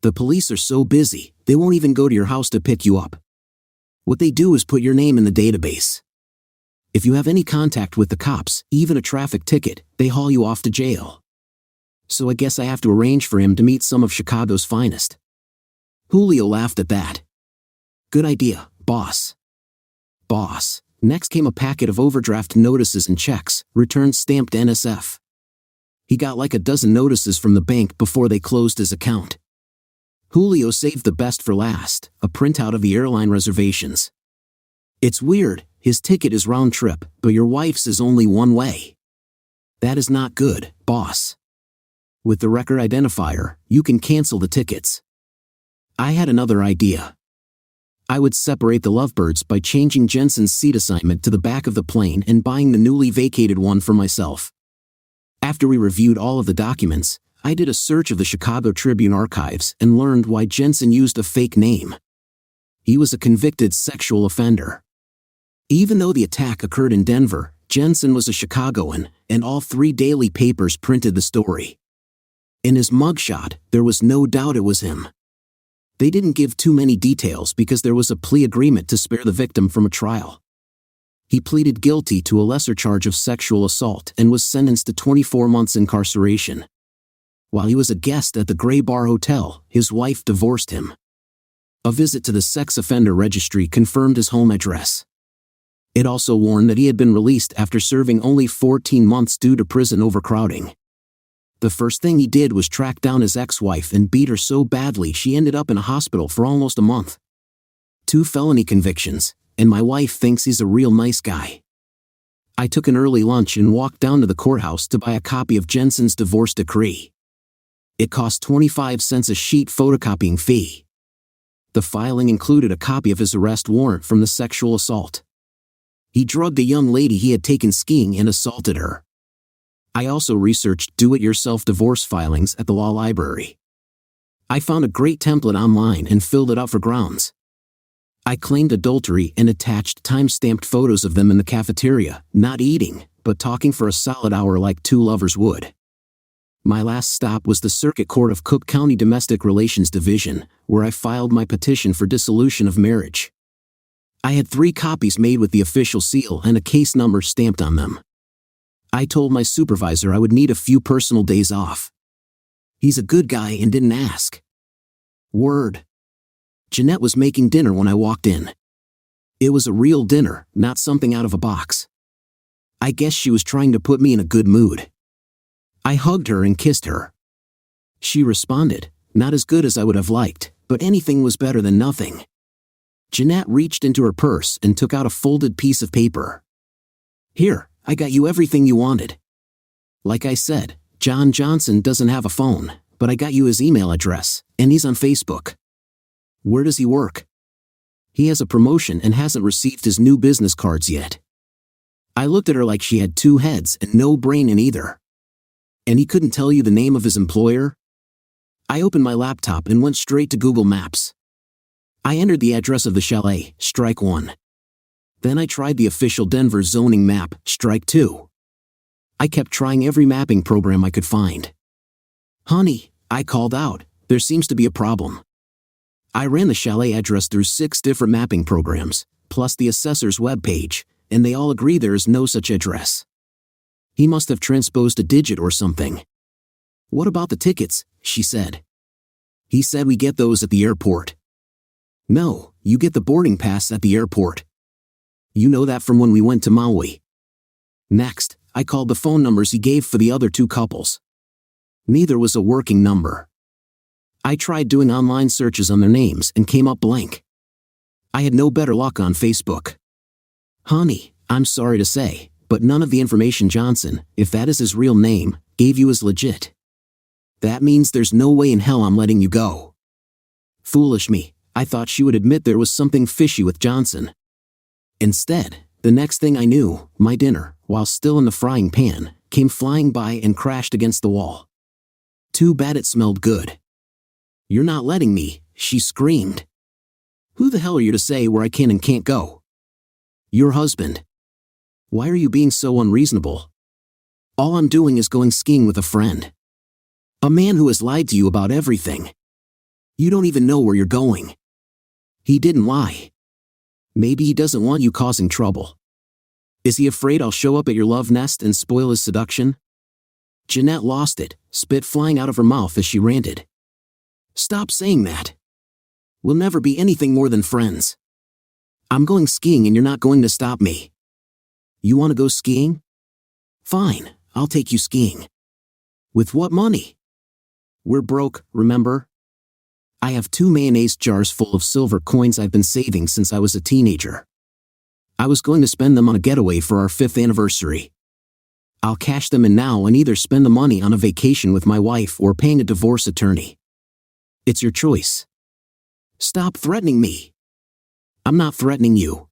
The police are so busy, they won't even go to your house to pick you up. What they do is put your name in the database. If you have any contact with the cops, even a traffic ticket, they haul you off to jail. So I guess I have to arrange for him to meet some of Chicago's finest. Julio laughed at that. Good idea, boss. Boss. Next came a packet of overdraft notices and checks, returned stamped NSF. He got a dozen notices from the bank before they closed his account. Julio saved the best for last, a printout of the airline reservations. It's weird, his ticket is round trip, but your wife's is only one way. That is not good, boss. With the record identifier, you can cancel the tickets. I had another idea. I would separate the lovebirds by changing Jensen's seat assignment to the back of the plane and buying the newly vacated one for myself. After we reviewed all of the documents, I did a search of the Chicago Tribune archives and learned why Jensen used a fake name. He was a convicted sexual offender. Even though the attack occurred in Denver, Jensen was a Chicagoan, and all 3 daily papers printed the story. In his mugshot, there was no doubt it was him. They didn't give too many details because there was a plea agreement to spare the victim from a trial. He pleaded guilty to a lesser charge of sexual assault and was sentenced to 24 months incarceration. While he was a guest at the Gray Bar Hotel, his wife divorced him. A visit to the sex offender registry confirmed his home address. It also warned that he had been released after serving only 14 months due to prison overcrowding. The first thing he did was track down his ex-wife and beat her so badly she ended up in a hospital for almost a month. 2 felony convictions, and my wife thinks he's a real nice guy. I took an early lunch and walked down to the courthouse to buy a copy of Jensen's divorce decree. It cost 25 cents a sheet photocopying fee. The filing included a copy of his arrest warrant from the sexual assault. He drugged a young lady he had taken skiing and assaulted her. I also researched do-it-yourself divorce filings at the law library. I found a great template online and filled it out for grounds. I claimed adultery and attached time-stamped photos of them in the cafeteria, not eating, but talking for a solid hour like 2 lovers would. My last stop was the Circuit Court of Cook County Domestic Relations Division, where I filed my petition for dissolution of marriage. I had 3 copies made with the official seal and a case number stamped on them. I told my supervisor I would need a few personal days off. He's a good guy and didn't ask. Word. Jeanette was making dinner when I walked in. It was a real dinner, not something out of a box. I guess she was trying to put me in a good mood. I hugged her and kissed her. She responded, not as good as I would have liked, but anything was better than nothing. Jeanette reached into her purse and took out a folded piece of paper. Here, I got you everything you wanted. Like I said, John Johnson doesn't have a phone, but I got you his email address, and he's on Facebook. Where does he work? He has a promotion and hasn't received his new business cards yet. I looked at her like she had 2 heads and no brain in either. And he couldn't tell you the name of his employer? I opened my laptop and went straight to Google Maps. I entered the address of the chalet, strike 1. Then I tried the official Denver zoning map, strike 2. I kept trying every mapping program I could find. Honey, I called out, there seems to be a problem. I ran the chalet address through 6 different mapping programs, plus the assessor's webpage, and they all agree there is no such address. He must have transposed a digit or something. What about the tickets? She said. He said we get those at the airport. No, you get the boarding pass at the airport. You know that from when we went to Maui. Next, I called the phone numbers he gave for the other 2 couples. Neither was a working number. I tried doing online searches on their names and came up blank. I had no better luck on Facebook. Honey, I'm sorry to say, but none of the information Johnson, if that is his real name, gave you is legit. That means there's no way in hell I'm letting you go. Foolish me, I thought she would admit there was something fishy with Johnson. Instead, the next thing I knew, my dinner, while still in the frying pan, came flying by and crashed against the wall. Too bad it smelled good. You're not letting me, she screamed. Who the hell are you to say where I can and can't go? Your husband. Why are you being so unreasonable? All I'm doing is going skiing with a friend. A man who has lied to you about everything. You don't even know where you're going. He didn't lie. Maybe he doesn't want you causing trouble. Is he afraid I'll show up at your love nest and spoil his seduction? Jeanette lost it, spit flying out of her mouth as she ranted. Stop saying that. We'll never be anything more than friends. I'm going skiing and you're not going to stop me. You want to go skiing? Fine, I'll take you skiing. With what money? We're broke, remember? I have 2 mayonnaise jars full of silver coins I've been saving since I was a teenager. I was going to spend them on a getaway for our 5th anniversary. I'll cash them in now and either spend the money on a vacation with my wife or paying a divorce attorney. It's your choice. Stop threatening me. I'm not threatening you.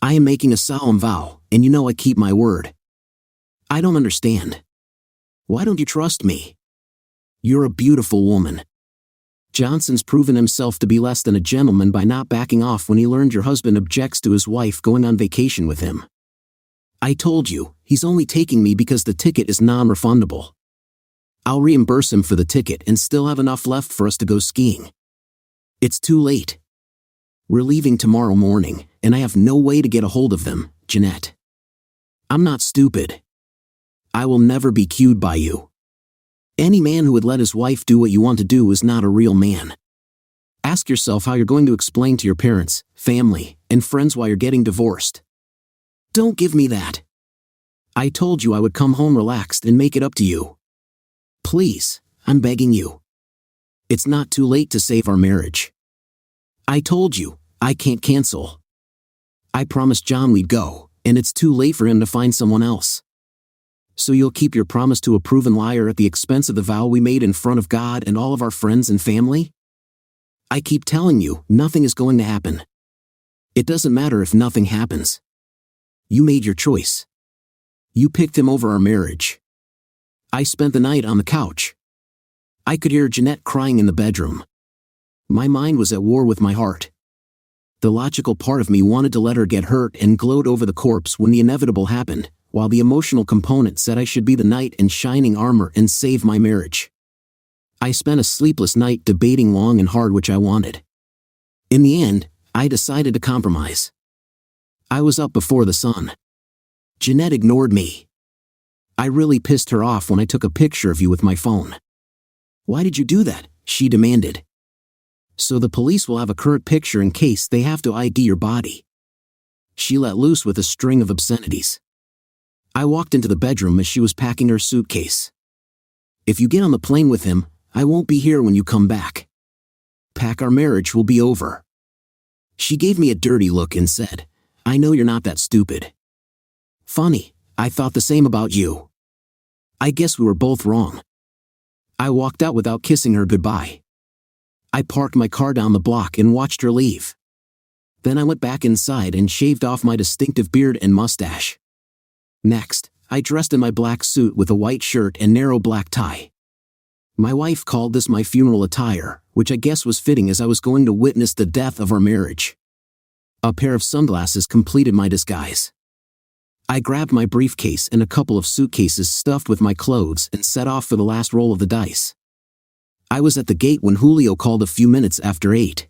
I am making a solemn vow, and you know I keep my word. I don't understand. Why don't you trust me? You're a beautiful woman. Johnson's proven himself to be less than a gentleman by not backing off when he learned your husband objects to his wife going on vacation with him. I told you, he's only taking me because the ticket is non-refundable. I'll reimburse him for the ticket and still have enough left for us to go skiing. It's too late. We're leaving tomorrow morning, and I have no way to get a hold of them, Jeanette. I'm not stupid. I will never be cued by you. Any man who would let his wife do what you want to do is not a real man. Ask yourself how you're going to explain to your parents, family, and friends why you're getting divorced. Don't give me that. I told you I would come home relaxed and make it up to you. Please, I'm begging you. It's not too late to save our marriage. I told you, I can't cancel. I promised John we'd go, and it's too late for him to find someone else. So you'll keep your promise to a proven liar at the expense of the vow we made in front of God and all of our friends and family? I keep telling you, nothing is going to happen. It doesn't matter if nothing happens. You made your choice. You picked him over our marriage. I spent the night on the couch. I could hear Jeanette crying in the bedroom. My mind was at war with my heart. The logical part of me wanted to let her get hurt and gloat over the corpse when the inevitable happened, while the emotional component said I should be the knight in shining armor and save my marriage. I spent a sleepless night debating long and hard which I wanted. In the end, I decided to compromise. I was up before the sun. Jeanette ignored me. I really pissed her off when I took a picture of you with my phone. Why did you do that? She demanded. So the police will have a current picture in case they have to ID your body. She let loose with a string of obscenities. I walked into the bedroom as she was packing her suitcase. If you get on the plane with him, I won't be here when you come back. Pack, our marriage will be over. She gave me a dirty look and said, I know you're not that stupid. Funny, I thought the same about you. I guess we were both wrong. I walked out without kissing her goodbye. I parked my car down the block and watched her leave. Then I went back inside and shaved off my distinctive beard and mustache. Next, I dressed in my black suit with a white shirt and narrow black tie. My wife called this my funeral attire, which I guess was fitting as I was going to witness the death of our marriage. A pair of sunglasses completed my disguise. I grabbed my briefcase and a couple of suitcases stuffed with my clothes and set off for the last roll of the dice. I was at the gate when Julio called a few minutes after 8.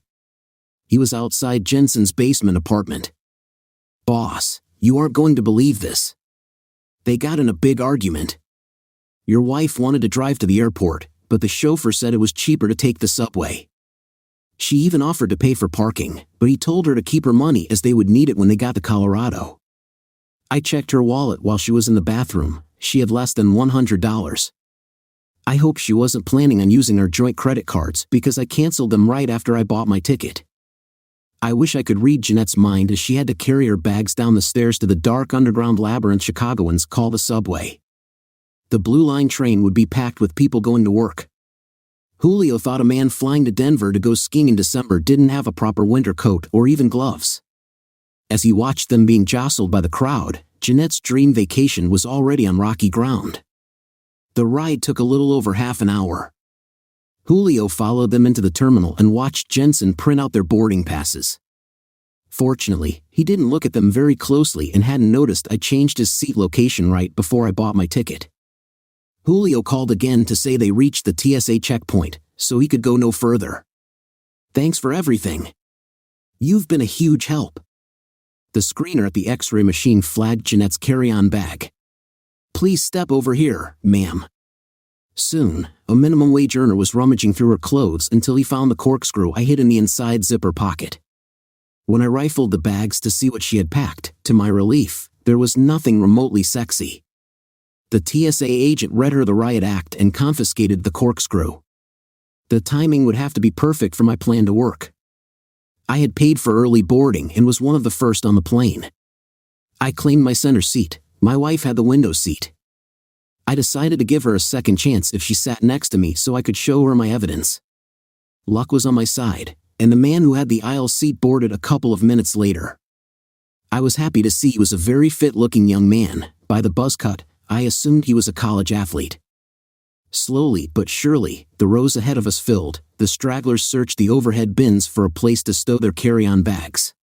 He was outside Jensen's basement apartment. Boss, you aren't going to believe this. They got in a big argument. Your wife wanted to drive to the airport, but the chauffeur said it was cheaper to take the subway. She even offered to pay for parking, but he told her to keep her money as they would need it when they got to Colorado. I checked her wallet while she was in the bathroom. She had less than $100. I hope she wasn't planning on using our joint credit cards because I canceled them right after I bought my ticket. I wish I could read Jeanette's mind as she had to carry her bags down the stairs to the dark underground labyrinth Chicagoans call the subway. The Blue Line train would be packed with people going to work. Julio thought a man flying to Denver to go skiing in December didn't have a proper winter coat or even gloves. As he watched them being jostled by the crowd, Jeanette's dream vacation was already on rocky ground. The ride took a little over half an hour. Julio followed them into the terminal and watched Jensen print out their boarding passes. Fortunately, he didn't look at them very closely and hadn't noticed I changed his seat location right before I bought my ticket. Julio called again to say they reached the TSA checkpoint, so he could go no further. Thanks for everything. You've been a huge help. The screener at the X-ray machine flagged Jeanette's carry-on bag. Please step over here, ma'am. Soon, a minimum wage earner was rummaging through her clothes until he found the corkscrew I hid in the inside zipper pocket. When I rifled the bags to see what she had packed, to my relief, there was nothing remotely sexy. The TSA agent read her the riot act and confiscated the corkscrew. The timing would have to be perfect for my plan to work. I had paid for early boarding and was one of the first on the plane. I claimed my center seat. My wife had the window seat. I decided to give her a second chance if she sat next to me so I could show her my evidence. Luck was on my side, and the man who had the aisle seat boarded a couple of minutes later. I was happy to see he was a very fit-looking young man. By the buzz cut, I assumed he was a college athlete. Slowly but surely, the rows ahead of us filled. The stragglers searched the overhead bins for a place to stow their carry-on bags.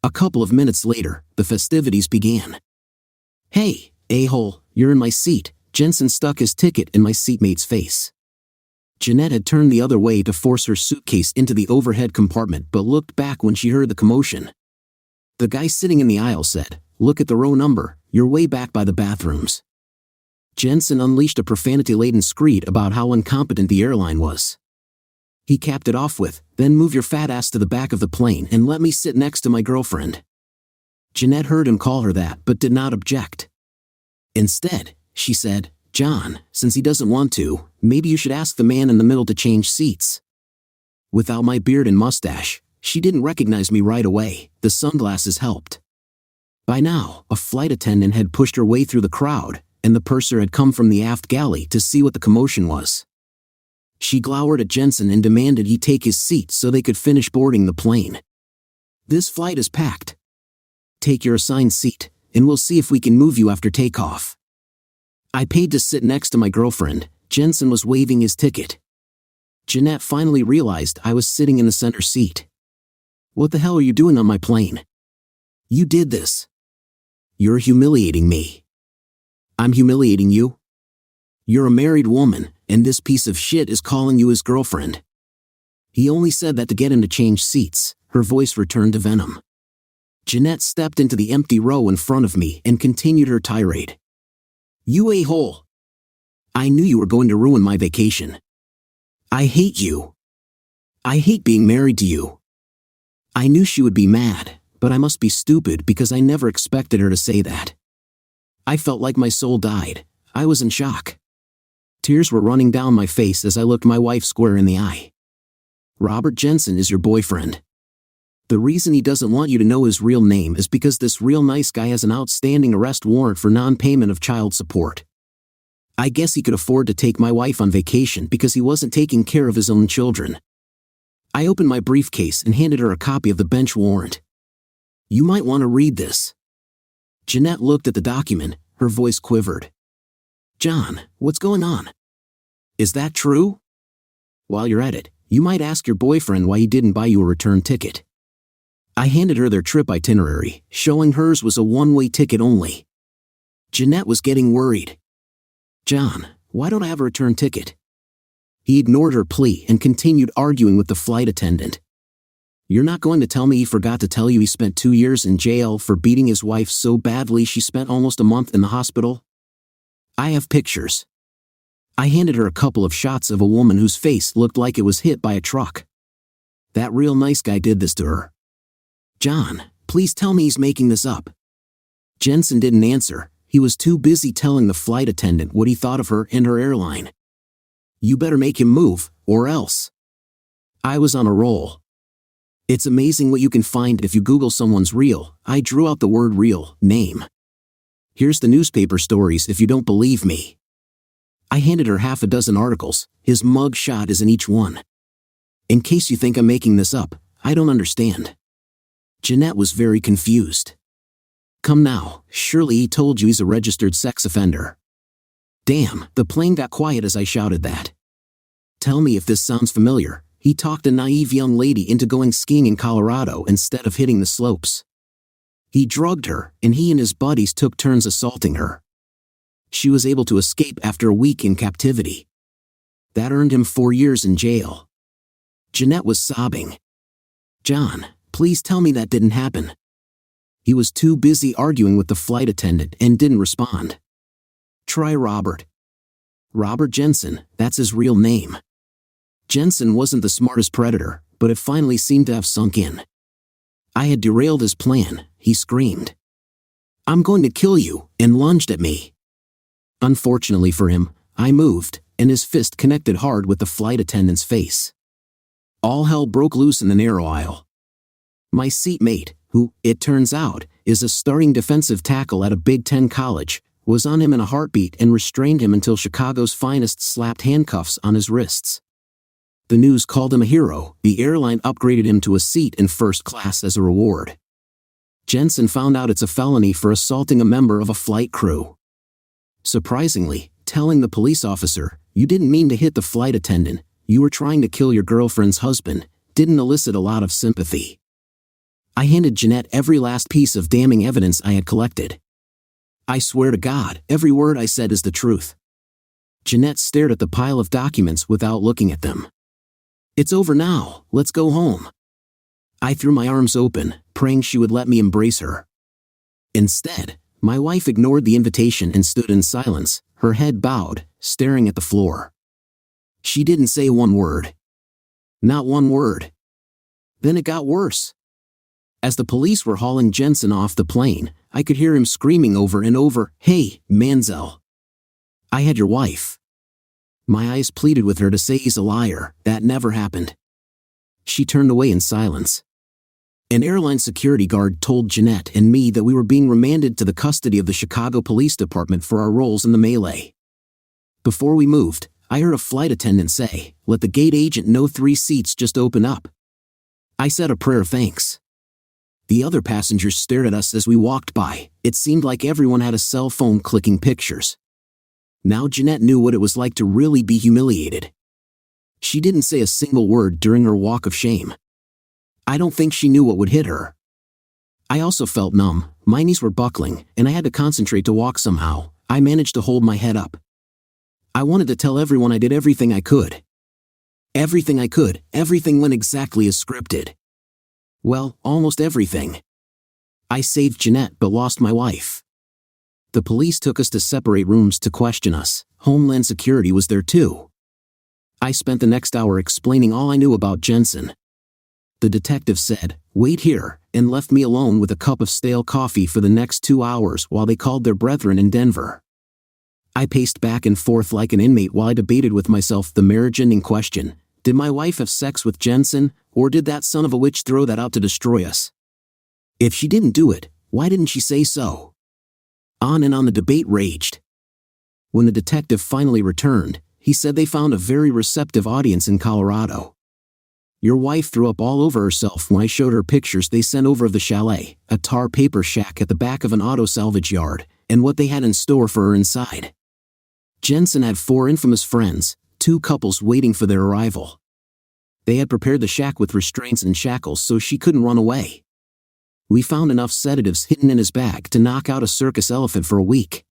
A couple of minutes later, the festivities began. "Hey, a-hole, you're in my seat." Jensen stuck his ticket in my seatmate's face. Jeanette had turned the other way to force her suitcase into the overhead compartment but looked back when she heard the commotion. The guy sitting in the aisle said, "Look at the row number, you're way back by the bathrooms." Jensen unleashed a profanity-laden screed about how incompetent the airline was. He capped it off with, "Then move your fat ass to the back of the plane and let me sit next to my girlfriend." Jeanette heard him call her that but did not object. Instead, she said, "John, since he doesn't want to, maybe you should ask the man in the middle to change seats." Without my beard and mustache, she didn't recognize me right away. The sunglasses helped. By now, a flight attendant had pushed her way through the crowd, and the purser had come from the aft galley to see what the commotion was. She glowered at Jensen and demanded he take his seat so they could finish boarding the plane. "This flight is packed. Take your assigned seat, and we'll see if we can move you after takeoff." I paid to sit next to my girlfriend. Jensen was waving his ticket. Jeanette finally realized I was sitting in the center seat. "What the hell are you doing on my plane? You did this. You're humiliating me." "I'm humiliating you? You're a married woman, and this piece of shit is calling you his girlfriend." He only said that to get him to change seats. Her voice returned to venom. Jeanette stepped into the empty row in front of me and continued her tirade. "You a-hole. I knew you were going to ruin my vacation. I hate you. I hate being married to you." I knew she would be mad, but I must be stupid because I never expected her to say that. I felt like my soul died. I was in shock. Tears were running down my face as I looked my wife square in the eye. "Robert Jensen is your boyfriend. The reason he doesn't want you to know his real name is because this real nice guy has an outstanding arrest warrant for non-payment of child support. I guess he could afford to take my wife on vacation because he wasn't taking care of his own children." I opened my briefcase and handed her a copy of the bench warrant. "You might want to read this." Jeanette looked at the document, her voice quivered. "John, what's going on? Is that true? While you're at it, you might ask your boyfriend why he didn't buy you a return ticket." I handed her their trip itinerary, showing hers was a one-way ticket only. Jeanette was getting worried. "John, why don't I have a return ticket?" He ignored her plea and continued arguing with the flight attendant. "You're not going to tell me he forgot to tell you he spent 2 years in jail for beating his wife so badly she spent almost a month in the hospital? I have pictures." I handed her a couple of shots of a woman whose face looked like it was hit by a truck. "That real nice guy did this to her." "John, please tell me he's making this up." Jensen didn't answer. He was too busy telling the flight attendant what he thought of her and her airline. "You better make him move, or else." I was on a roll. It's amazing what you can find if you Google someone's real, I drew out the word real, name. "Here's the newspaper stories if you don't believe me." I handed her half a dozen articles. His mug shot is in each one. "In case you think I'm making this up, I don't understand." Jeanette was very confused. "Come now, surely he told you he's a registered sex offender." Damn, the plane got quiet as I shouted that. "Tell me if this sounds familiar. He talked a naive young lady into going skiing in Colorado instead of hitting the slopes. He drugged her, and he and his buddies took turns assaulting her. She was able to escape after a week in captivity. That earned him 4 years in jail." Jeanette was sobbing. "John, please tell me that didn't happen." He was too busy arguing with the flight attendant and didn't respond. "Try Robert. Robert Jensen, that's his real name." Jensen wasn't the smartest predator, but it finally seemed to have sunk in. I had derailed his plan. He screamed, "I'm going to kill you," and lunged at me. Unfortunately for him, I moved, and his fist connected hard with the flight attendant's face. All hell broke loose in the narrow aisle. My seatmate, who, it turns out, is a starting defensive tackle at a Big Ten college, was on him in a heartbeat and restrained him until Chicago's finest slapped handcuffs on his wrists. The news called him a hero. The airline upgraded him to a seat in first class as a reward. Jensen found out it's a felony for assaulting a member of a flight crew. Surprisingly, telling the police officer, "You didn't mean to hit the flight attendant, you were trying to kill your girlfriend's husband," didn't elicit a lot of sympathy. I handed Jeanette every last piece of damning evidence I had collected. I swear to God, every word I said is the truth. Jeanette stared at the pile of documents without looking at them. It's over now, let's go home. I threw my arms open, praying she would let me embrace her. Instead, my wife ignored the invitation and stood in silence, her head bowed, staring at the floor. She didn't say one word. Not one word. Then it got worse. As the police were hauling Jensen off the plane, I could hear him screaming over and over, "Hey, Manzel. I had your wife." My eyes pleaded with her to say he's a liar, that never happened. She turned away in silence. An airline security guard told Jeanette and me that we were being remanded to the custody of the Chicago Police Department for our roles in the melee. Before we moved, I heard a flight attendant say, "Let the gate agent know 3 seats just open up." I said a prayer of thanks. The other passengers stared at us as we walked by. It seemed like everyone had a cell phone clicking pictures. Now Jeanette knew what it was like to really be humiliated. She didn't say a single word during her walk of shame. I don't think she knew what would hit her. I also felt numb, my knees were buckling, and I had to concentrate to walk somehow. I managed to hold my head up. I wanted to tell everyone I did everything I could. Everything I could, everything went exactly as scripted. Well, almost everything. I saved Jeanette but lost my wife. The police took us to separate rooms to question us. Homeland Security was there too. I spent the next hour explaining all I knew about Jensen. The detective said, "Wait here," and left me alone with a cup of stale coffee for the next 2 hours while they called their brethren in Denver. I paced back and forth like an inmate while I debated with myself the marriage-ending question. Did my wife have sex with Jensen, or did that son of a witch throw that out to destroy us? If she didn't do it, why didn't she say so? On and on the debate raged. When the detective finally returned, he said they found a very receptive audience in Colorado. "Your wife threw up all over herself when I showed her pictures they sent over of the chalet, a tar paper shack at the back of an auto salvage yard, and what they had in store for her inside." Jensen had 4 infamous friends, 2 couples waiting for their arrival. They had prepared the shack with restraints and shackles so she couldn't run away. We found enough sedatives hidden in his bag to knock out a circus elephant for a week.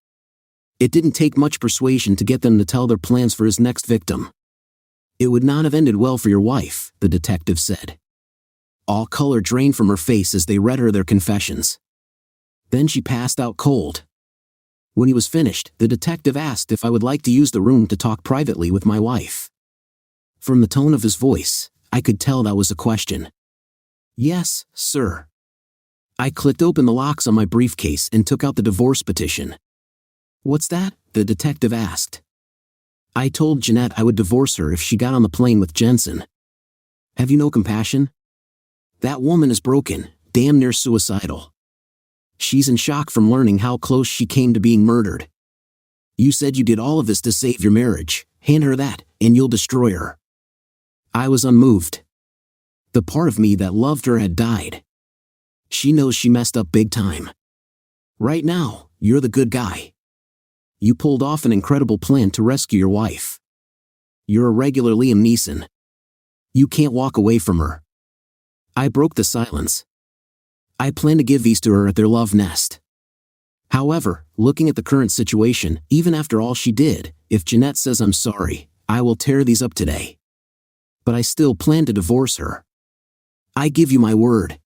It didn't take much persuasion to get them to tell their plans for his next victim. "It would not have ended well for your wife," the detective said. All color drained from her face as they read her their confessions. Then she passed out cold. When he was finished, the detective asked if I would like to use the room to talk privately with my wife. From the tone of his voice, I could tell that was a question. "Yes, sir." I clicked open the locks on my briefcase and took out the divorce petition. "What's that?" the detective asked. I told Jeanette I would divorce her if she got on the plane with Jensen. "Have you no compassion? That woman is broken, damn near suicidal. She's in shock from learning how close she came to being murdered. You said you did all of this to save your marriage. Hand her that, and you'll destroy her." I was unmoved. The part of me that loved her had died. She knows she messed up big time. Right now, you're the good guy. You pulled off an incredible plan to rescue your wife. You're a regular Liam Neeson. You can't walk away from her. I broke the silence. I plan to give these to her at their love nest. However, looking at the current situation, even after all she did, if Jeanette says I'm sorry, I will tear these up today. But I still plan to divorce her. I give you my word.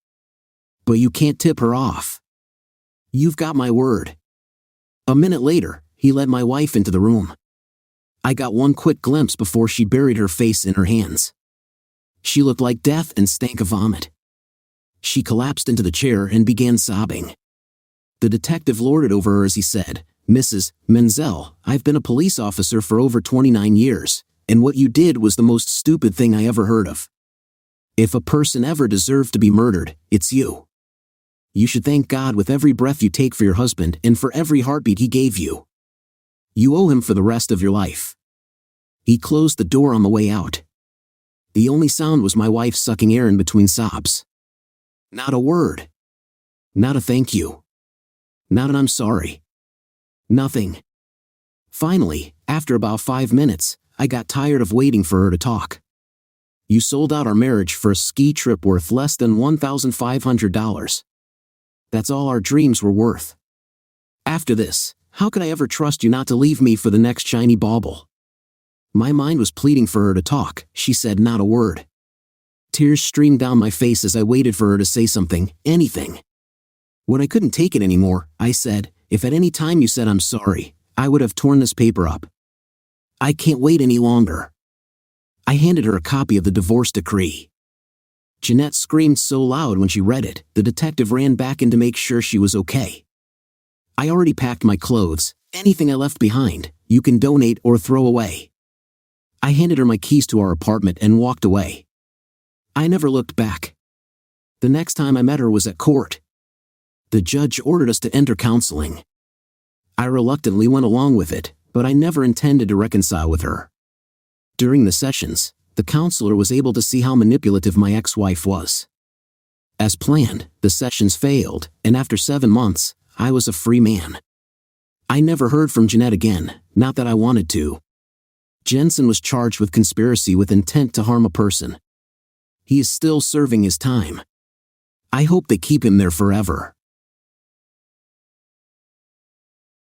But you can't tip her off. You've got my word. A minute later, he led my wife into the room. I got one quick glimpse before she buried her face in her hands. She looked like death and stank of vomit. She collapsed into the chair and began sobbing. The detective lorded over her as he said, "Mrs. Menzel, I've been a police officer for over 29 years, and what you did was the most stupid thing I ever heard of. If a person ever deserved to be murdered, it's you. You should thank God with every breath you take for your husband and for every heartbeat he gave you. You owe him for the rest of your life." He closed the door on the way out. The only sound was my wife sucking air in between sobs. Not a word. Not a thank you. Not an I'm sorry. Nothing. Finally, after about 5 minutes, I got tired of waiting for her to talk. "You sold out our marriage for a ski trip worth less than $1,500. That's all our dreams were worth. After this, how could I ever trust you not to leave me for the next shiny bauble? My mind was pleading for her to talk. She said not a word. Tears streamed down my face as I waited for her to say something, anything. When I couldn't take it anymore, I said, if at any time you said I'm sorry, I would have torn this paper up. I can't wait any longer. I handed her a copy of the divorce decree. Jeanette screamed so loud when she read it, the detective ran back in to make sure she was okay. I already packed my clothes. Anything I left behind, you can donate or throw away. I handed her my keys to our apartment and walked away. I never looked back. The next time I met her was at court. The judge ordered us to enter counseling. I reluctantly went along with it, but I never intended to reconcile with her. During the sessions, the counselor was able to see how manipulative my ex-wife was. As planned, the sessions failed, and after 7 months, I was a free man. I never heard from Jeanette again, not that I wanted to. Jensen was charged with conspiracy with intent to harm a person. He is still serving his time. I hope they keep him there forever.